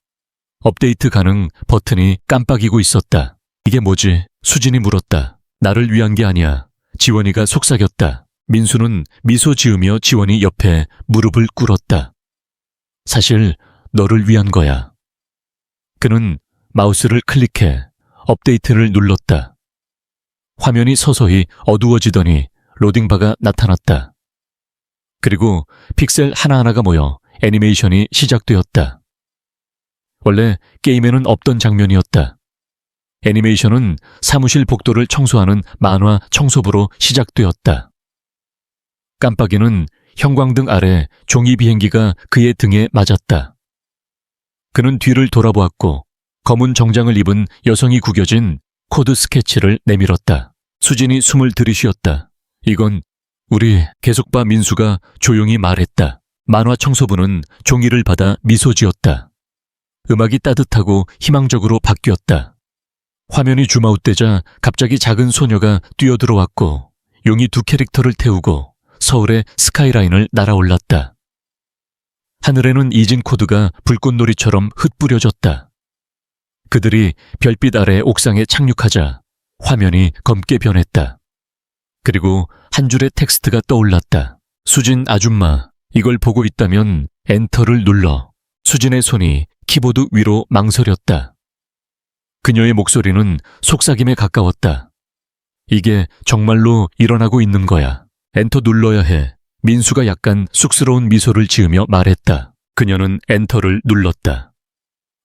업데이트 가능 버튼이 깜빡이고 있었다. 이게 뭐지? 수진이 물었다. 나를 위한 게 아니야. 지원이가 속삭였다. 민수는 미소 지으며 지원이 옆에 무릎을 꿇었다. 사실 너를 위한 거야. 그는 마우스를 클릭해 업데이트를 눌렀다. 화면이 서서히 어두워지더니 로딩바가 나타났다. 그리고 픽셀 하나하나가 모여 애니메이션이 시작되었다. 원래 게임에는 없던 장면이었다. 애니메이션은 사무실 복도를 청소하는 만화 청소부로 시작되었다. 깜빡이는 형광등 아래 종이 비행기가 그의 등에 맞았다. 그는 뒤를 돌아보았고 검은 정장을 입은 여성이 구겨진 코드 스케치를 내밀었다. 수진이 숨을 들이쉬었다. 이건 우리 계속 봐. 민수가 조용히 말했다. 만화 청소부는 종이를 받아 미소 지었다. 음악이 따뜻하고 희망적으로 바뀌었다. 화면이 줌아웃되자 갑자기 작은 소녀가 뛰어들어왔고 용이 두 캐릭터를 태우고 서울의 스카이라인을 날아올랐다. 하늘에는 이진 코드가 불꽃놀이처럼 흩뿌려졌다. 그들이 별빛 아래 옥상에 착륙하자 화면이 검게 변했다. 그리고 한 줄의 텍스트가 떠올랐다. 수진 아줌마, 이걸 보고 있다면 엔터를 눌러. 수진의 손이 키보드 위로 망설였다. 그녀의 목소리는 속삭임에 가까웠다. 이게 정말로 일어나고 있는 거야. 엔터 눌러야 해. 민수가 약간 쑥스러운 미소를 지으며 말했다. 그녀는 엔터를 눌렀다.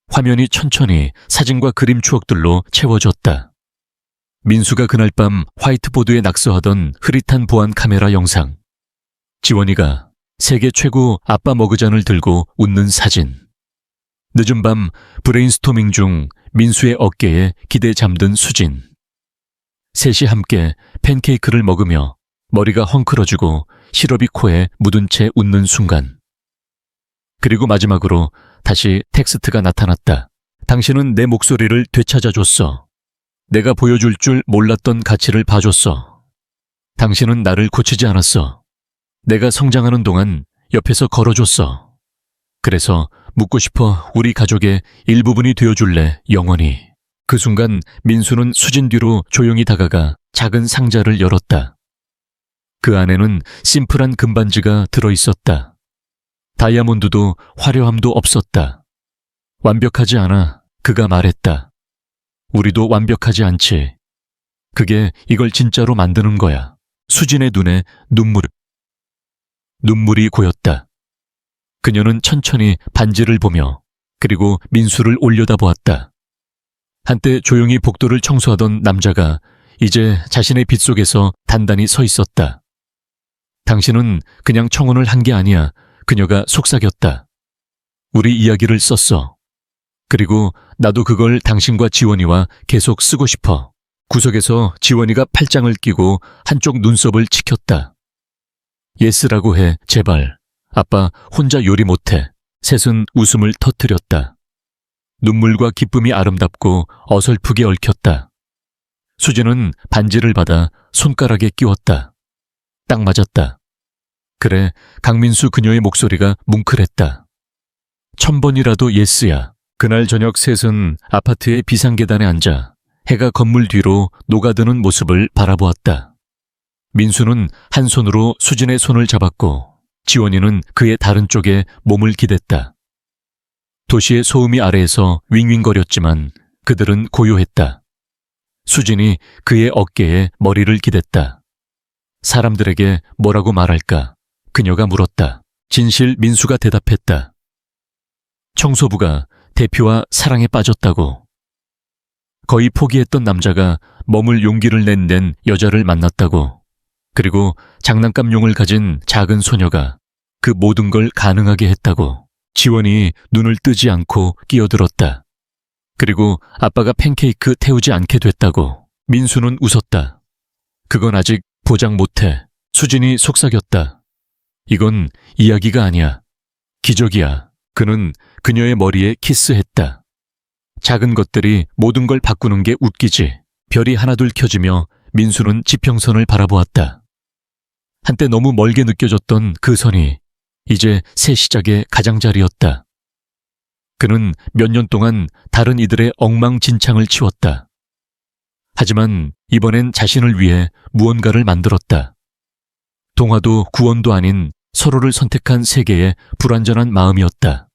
화면이 천천히 사진과 그림 추억들로 채워졌다. 민수가 그날 밤 화이트보드에 낙서하던 흐릿한 보안 카메라 영상. 지원이가 세계 최고 아빠 머그잔을 들고 웃는 사진. 늦은 밤 브레인스토밍 중 민수의 어깨에 기대 잠든 수진. 셋이 함께 팬케이크를 먹으며 머리가 헝클어지고 시럽이 코에 묻은 채 웃는 순간. 그리고 마지막으로 다시 텍스트가 나타났다. 당신은 내 목소리를 되찾아줬어. 내가 보여줄 줄 몰랐던 가치를 봐줬어. 당신은 나를 고치지 않았어. 내가 성장하는 동안 옆에서 걸어줬어. 그래서 묻고 싶어 우리 가족의 일부분이 되어줄래, 영원히. 그 순간 민수는 수진 뒤로 조용히 다가가 작은 상자를 열었다. 그 안에는 심플한 금반지가 들어있었다. 다이아몬드도 화려함도 없었다. 완벽하지 않아, 그가 말했다. 우리도 완벽하지 않지. 그게 이걸 진짜로 만드는 거야. 수진의 눈에 눈물이 고였다. 그녀는 천천히 반지를 보며 그리고 민수를 올려다보았다. 한때 조용히 복도를 청소하던 남자가 이제 자신의 빗속에서 단단히 서 있었다. 당신은 그냥 청혼을 한 게 아니야. 그녀가 속삭였다. 우리 이야기를 썼어. 그리고 나도 그걸 당신과 지원이와 계속 쓰고 싶어. 구석에서 지원이가 팔짱을 끼고 한쪽 눈썹을 치켰다. 예스라고 해, 제발. 아빠 혼자 요리 못해. 셋은 웃음을 터뜨렸다. 눈물과 기쁨이 아름답고 어설프게 얽혔다. 수진은 반지를 받아 손가락에 끼웠다. 딱 맞았다. 그래, 강민수 그녀의 목소리가 뭉클했다. 1000번이라도 예스야. 그날 저녁 셋은 아파트의 비상계단에 앉아 해가 건물 뒤로 녹아드는 모습을 바라보았다. 민수는 한 손으로 수진의 손을 잡았고 지원이는 그의 다른 쪽에 몸을 기댔다. 도시의 소음이 아래에서 윙윙거렸지만 그들은 고요했다. 수진이 그의 어깨에 머리를 기댔다. 사람들에게 뭐라고 말할까? 그녀가 물었다. 진실 민수가 대답했다. 청소부가 대표와 사랑에 빠졌다고. 거의 포기했던 남자가 머물 용기를 낸 여자를 만났다고. 그리고 장난감용을 가진 작은 소녀가 그 모든 걸 가능하게 했다고. 지원이 눈을 뜨지 않고 끼어들었다. 그리고 아빠가 팬케이크 태우지 않게 됐다고. 민수는 웃었다. 그건 아직 보장 못해. 수진이 속삭였다. 이건 이야기가 아니야. 기적이야. 그는 그녀의 머리에 키스했다. 작은 것들이 모든 걸 바꾸는 게 웃기지. 별이 하나둘 켜지며 민수는 지평선을 바라보았다. 한때 너무 멀게 느껴졌던 그 선이 이제 새 시작의 가장자리였다. 그는 몇 년 동안 다른 이들의 엉망진창을 치웠다. 하지만 이번엔 자신을 위해 무언가를 만들었다. 동화도 구원도 아닌 서로를 선택한 세계의 불완전한 마음이었다.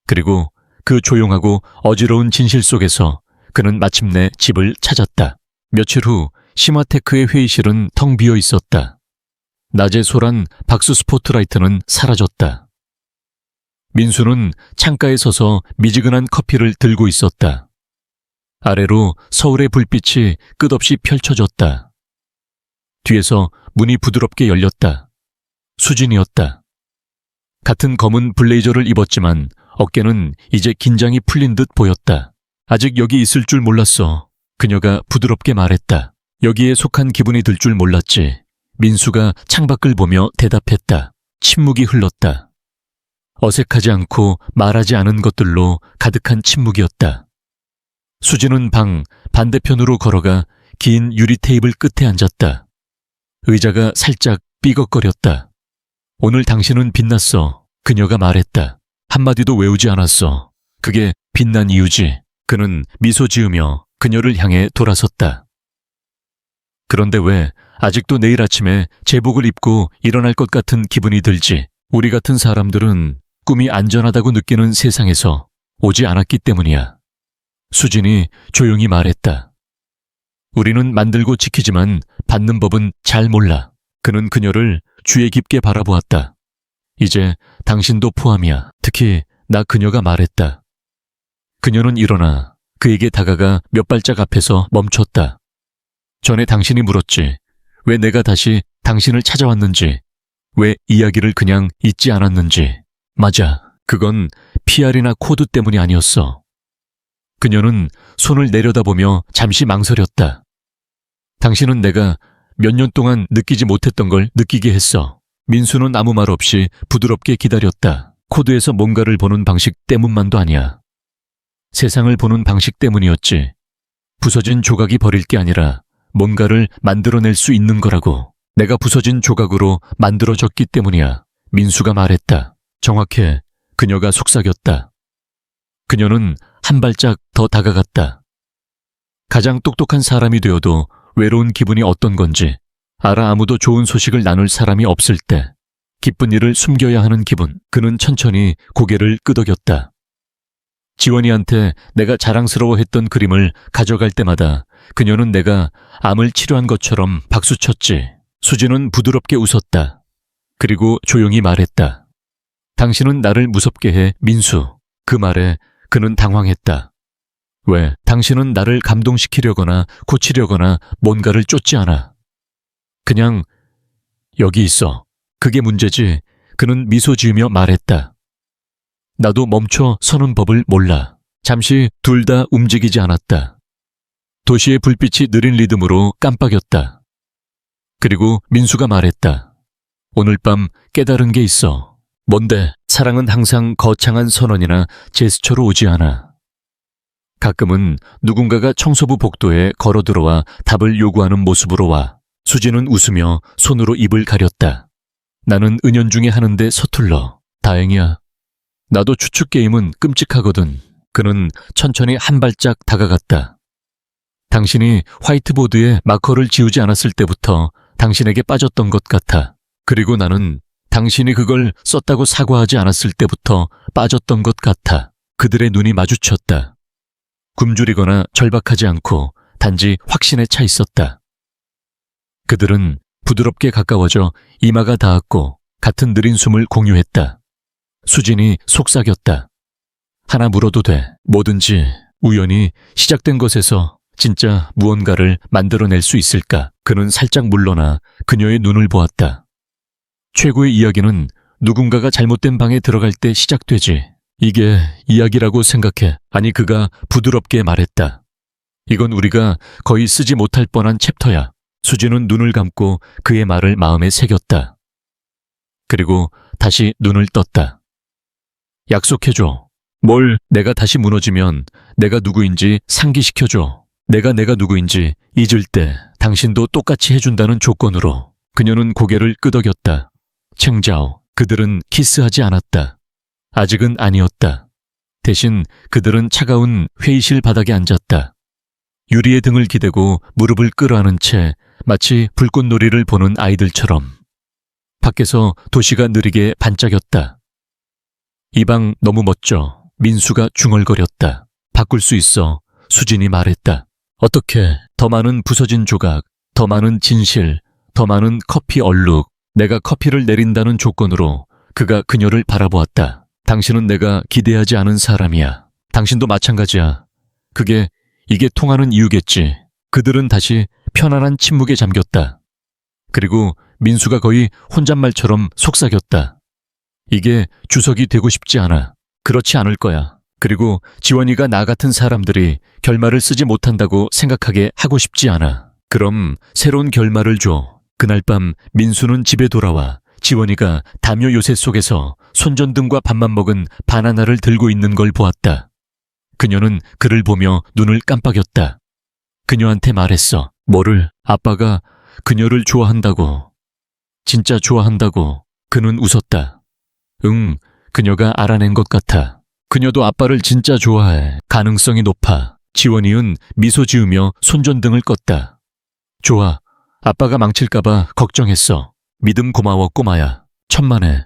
그리고 그 조용하고 어지러운 진실 속에서 그는 마침내 집을 찾았다. 며칠 후 시마테크의 회의실은 텅 비어 있었다. 낮에 소란 박스 스포트라이트는 사라졌다. 민수는 창가에 서서 미지근한 커피를 들고 있었다. 아래로 서울의 불빛이 끝없이 펼쳐졌다. 뒤에서 문이 부드럽게 열렸다. 수진이었다. 같은 검은 블레이저를 입었지만 어깨는 이제 긴장이 풀린 듯 보였다. 아직 여기 있을 줄 몰랐어. 그녀가 부드럽게 말했다. 여기에 속한 기분이 들 줄 몰랐지. 민수가 창밖을 보며 대답했다. 침묵이 흘렀다. 어색하지 않고 말하지 않은 것들로 가득한 침묵이었다. 수진은 방 반대편으로 걸어가 긴 유리 테이블 끝에 앉았다. 의자가 살짝 삐걱거렸다. 오늘 당신은 빛났어. 그녀가 말했다. 한마디도 외우지 않았어. 그게 빛난 이유지. 그는 미소 지으며 그녀를 향해 돌아섰다. 그런데 왜 아직도 내일 아침에 제복을 입고 일어날 것 같은 기분이 들지? 우리 같은 사람들은 꿈이 안전하다고 느끼는 세상에서 오지 않았기 때문이야. 수진이 조용히 말했다. 우리는 만들고 지키지만 받는 법은 잘 몰라. 그는 그녀를 주의 깊게 바라보았다. 이제 당신도 포함이야. 특히 나 그녀가 말했다. 그녀는 일어나 그에게 다가가 몇 발짝 앞에서 멈췄다. 전에 당신이 물었지. 왜 내가 다시 당신을 찾아왔는지, 왜 이야기를 그냥 잊지 않았는지. 맞아. 그건 PR이나 코드 때문이 아니었어. 그녀는 손을 내려다보며 잠시 망설였다. 당신은 내가 몇 년 동안 느끼지 못했던 걸 느끼게 했어. 민수는 아무 말 없이 부드럽게 기다렸다. 코드에서 뭔가를 보는 방식 때문만도 아니야. 세상을 보는 방식 때문이었지. 부서진 조각이 버릴 게 아니라 뭔가를 만들어낼 수 있는 거라고. 내가 부서진 조각으로 만들어졌기 때문이야. 민수가 말했다. 정확해. 그녀가 속삭였다. 그녀는 한 발짝 더 다가갔다. 가장 똑똑한 사람이 되어도 외로운 기분이 어떤 건지 알아. 아무도 좋은 소식을 나눌 사람이 없을 때 기쁜 일을 숨겨야 하는 기분. 그는 천천히 고개를 끄덕였다. 지원이한테 내가 자랑스러워했던 그림을 가져갈 때마다 그녀는 내가 암을 치료한 것처럼 박수쳤지. 수지는 부드럽게 웃었다. 그리고 조용히 말했다. 당신은 나를 무섭게 해, 민수. 그 말에 그는 당황했다. 왜? 당신은 나를 감동시키려거나 고치려거나 뭔가를 쫓지 않아. 그냥 여기 있어. 그게 문제지. 그는 미소 지으며 말했다. 나도 멈춰 서는 법을 몰라. 잠시 둘 다 움직이지 않았다. 도시의 불빛이 느린 리듬으로 깜빡였다. 그리고 민수가 말했다. 오늘 밤 깨달은 게 있어. 뭔데? 사랑은 항상 거창한 선언이나 제스처로 오지 않아. 가끔은 누군가가 청소부 복도에 걸어들어와 답을 요구하는 모습으로 와. 수지는 웃으며 손으로 입을 가렸다. 나는 은연중에 하는데 서툴러. 다행이야. 나도 추측 게임은 끔찍하거든. 그는 천천히 한 발짝 다가갔다. 당신이 화이트보드에 마커를 지우지 않았을 때부터 당신에게 빠졌던 것 같아. 그리고 나는 당신이 그걸 썼다고 사과하지 않았을 때부터 빠졌던 것 같아. 그들의 눈이 마주쳤다. 굶주리거나 절박하지 않고 단지 확신에 차 있었다. 그들은 부드럽게 가까워져 이마가 닿았고 같은 느린 숨을 공유했다. 수진이 속삭였다. 하나 물어도 돼. 뭐든지. 우연히 시작된 것에서 진짜 무언가를 만들어낼 수 있을까? 그는 살짝 물러나 그녀의 눈을 보았다. 최고의 이야기는 누군가가 잘못된 방에 들어갈 때 시작되지. 이게 이야기라고 생각해. 아니, 그가 부드럽게 말했다. 이건 우리가 거의 쓰지 못할 뻔한 챕터야. 수지는 눈을 감고 그의 말을 마음에 새겼다. 그리고 다시 눈을 떴다. 약속해줘. 뭘? 내가 다시 무너지면 내가 누구인지 상기시켜줘. 내가 누구인지 잊을 때 당신도 똑같이 해준다는 조건으로. 그녀는 고개를 끄덕였다. 칭자오. 그들은 키스하지 않았다. 아직은 아니었다. 대신 그들은 차가운 회의실 바닥에 앉았다. 유리의 등을 기대고 무릎을 끌어안은 채 마치 불꽃놀이를 보는 아이들처럼. 밖에서 도시가 느리게 반짝였다. 이 방 너무 멋져. 민수가 중얼거렸다. 바꿀 수 있어. 수진이 말했다. 어떻게? 더 많은 부서진 조각, 더 많은 진실, 더 많은 커피 얼룩. 내가 커피를 내린다는 조건으로. 그가 그녀를 바라보았다. 당신은 내가 기대하지 않은 사람이야. 당신도 마찬가지야. 이게 통하는 이유겠지. 그들은 다시 편안한 침묵에 잠겼다. 그리고 민수가 거의 혼잣말처럼 속삭였다. 이게 주석이 되고 싶지 않아. 그렇지 않을 거야. 그리고 지원이가 나 같은 사람들이 결말을 쓰지 못한다고 생각하게 하고 싶지 않아. 그럼 새로운 결말을 줘. 그날 밤 민수는 집에 돌아와 지원이가 담요 요새 속에서 손전등과 밥만 먹은 바나나를 들고 있는 걸 보았다. 그녀는 그를 보며 눈을 깜빡였다. 그녀한테 말했어. 뭐를? 아빠가 그녀를 좋아한다고. 진짜 좋아한다고. 그는 웃었다. 응, 그녀가 알아낸 것 같아. 그녀도 아빠를 진짜 좋아해. 가능성이 높아. 지원이은 미소 지으며 손전등을 껐다. 좋아. 아빠가 망칠까봐 걱정했어. 믿음 고마워, 꼬마야. 천만에.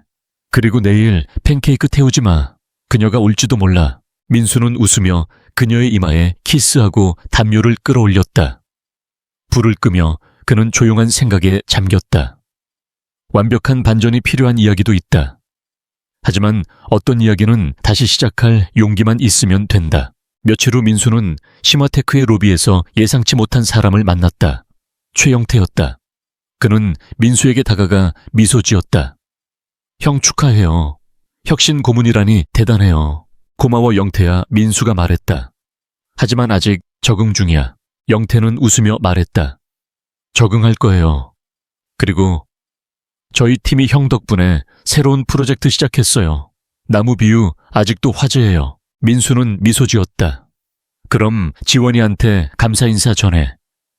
그리고 내일 팬케이크 태우지 마. 그녀가 올지도 몰라. 민수는 웃으며 그녀의 이마에 키스하고 담요를 끌어올렸다. 불을 끄며 그는 조용한 생각에 잠겼다. 완벽한 반전이 필요한 이야기도 있다. 하지만 어떤 이야기는 다시 시작할 용기만 있으면 된다. 며칠 후 민수는 시마테크의 로비에서 예상치 못한 사람을 만났다. 최영태였다. 그는 민수에게 다가가 미소 지었다. 형 축하해요. 혁신 고문이라니 대단해요. 고마워 영태야, 민수가 말했다. 하지만 아직 적응 중이야. 영태는 웃으며 말했다. 적응할 거예요. 그리고 저희 팀이 형 덕분에 새로운 프로젝트 시작했어요. 나무 비유 아직도 화제예요. 민수는 미소 지었다. 그럼 지원이한테 감사 인사 전해.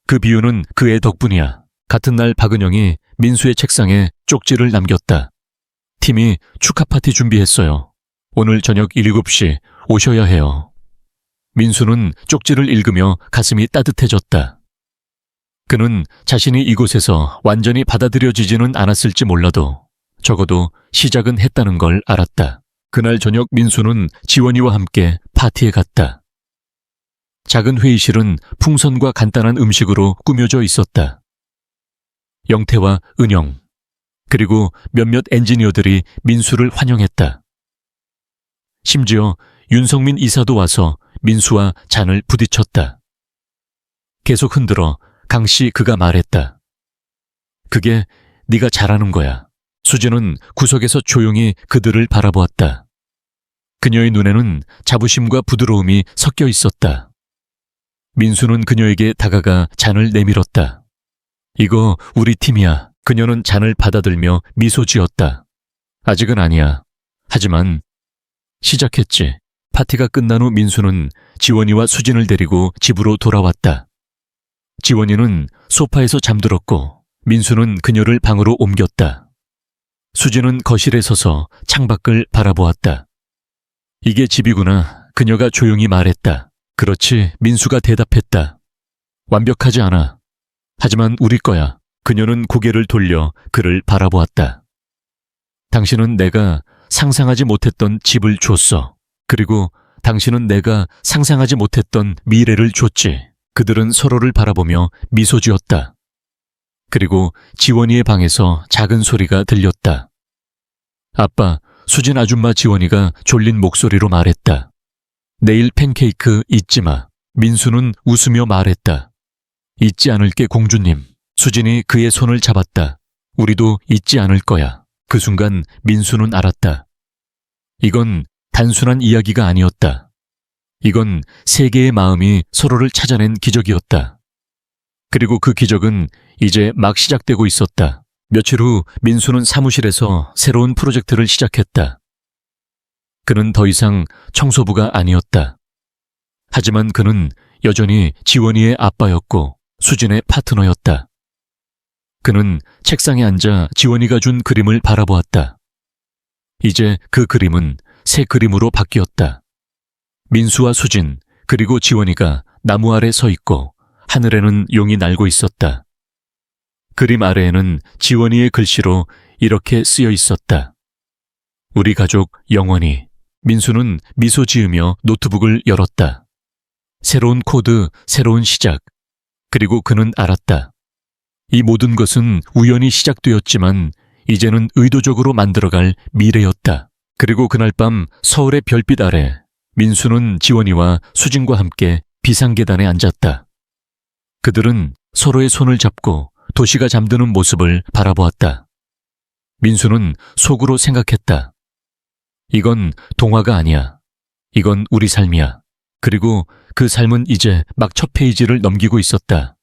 그 비유는 그의 덕분이야. 같은 날 박은영이 민수의 책상에 쪽지를 남겼다. 팀이 축하 파티 준비했어요. 오늘 저녁 7시 오셔야 해요. 민수는 쪽지를 읽으며 가슴이 따뜻해졌다. 그는 자신이 이곳에서 완전히 받아들여지지는 않았을지 몰라도 적어도 시작은 했다는 걸 알았다. 그날 저녁 민수는 지원이와 함께 파티에 갔다. 작은 회의실은 풍선과 간단한 음식으로 꾸며져 있었다. 영태와 은영, 그리고 몇몇 엔지니어들이 민수를 환영했다. 심지어 윤성민 이사도 와서 민수와 잔을 부딪혔다. 계속 흔들어 강씨 그가 말했다. 그게 네가 잘하는 거야. 수진은 구석에서 조용히 그들을 바라보았다. 그녀의 눈에는 자부심과 부드러움이 섞여 있었다. 민수는 그녀에게 다가가 잔을 내밀었다. 이거 우리 팀이야. 그녀는 잔을 받아들며 미소 지었다. 아직은 아니야. 하지만 시작했지. 파티가 끝난 후 민수는 지원이와 수진을 데리고 집으로 돌아왔다. 지원이는 소파에서 잠들었고 민수는 그녀를 방으로 옮겼다. 수진은 거실에 서서 창밖을 바라보았다. 이게 집이구나. 그녀가 조용히 말했다. 그렇지, 민수가 대답했다. 완벽하지 않아. 하지만 우리 거야. 그녀는 고개를 돌려 그를 바라보았다. 당신은 내가 상상하지 못했던 집을 줬어. 그리고 당신은 내가 상상하지 못했던 미래를 줬지. 그들은 서로를 바라보며 미소 지었다. 그리고 지원이의 방에서 작은 소리가 들렸다. 아빠, 수진 아줌마 지원이가 졸린 목소리로 말했다. 내일 팬케이크 잊지 마. 민수는 웃으며 말했다. 잊지 않을게 공주님. 수진이 그의 손을 잡았다. 우리도 잊지 않을 거야. 그 순간 민수는 알았다. 이건 단순한 이야기가 아니었다. 이건 세 개의 마음이 서로를 찾아낸 기적이었다. 그리고 그 기적은 이제 막 시작되고 있었다. 며칠 후 민수는 사무실에서 새로운 프로젝트를 시작했다. 그는 더 이상 청소부가 아니었다. 하지만 그는 여전히 지원이의 아빠였고 수진의 파트너였다. 그는 책상에 앉아 지원이가 준 그림을 바라보았다. 이제 그 그림은 새 그림으로 바뀌었다. 민수와 수진, 그리고 지원이가 나무 아래 서 있고 하늘에는 용이 날고 있었다. 그림 아래에는 지원이의 글씨로 이렇게 쓰여 있었다. 우리 가족 영원히. 민수는 미소 지으며 노트북을 열었다. 새로운 코드, 새로운 시작. 그리고 그는 알았다. 이 모든 것은 우연히 시작되었지만 이제는 의도적으로 만들어갈 미래였다. 그리고 그날 밤 서울의 별빛 아래 민수는 지원이와 수진과 함께 비상계단에 앉았다. 그들은 서로의 손을 잡고 도시가 잠드는 모습을 바라보았다. 민수는 속으로 생각했다. 이건 동화가 아니야. 이건 우리 삶이야. 그리고 그 삶은 이제 막 첫 페이지를 넘기고 있었다.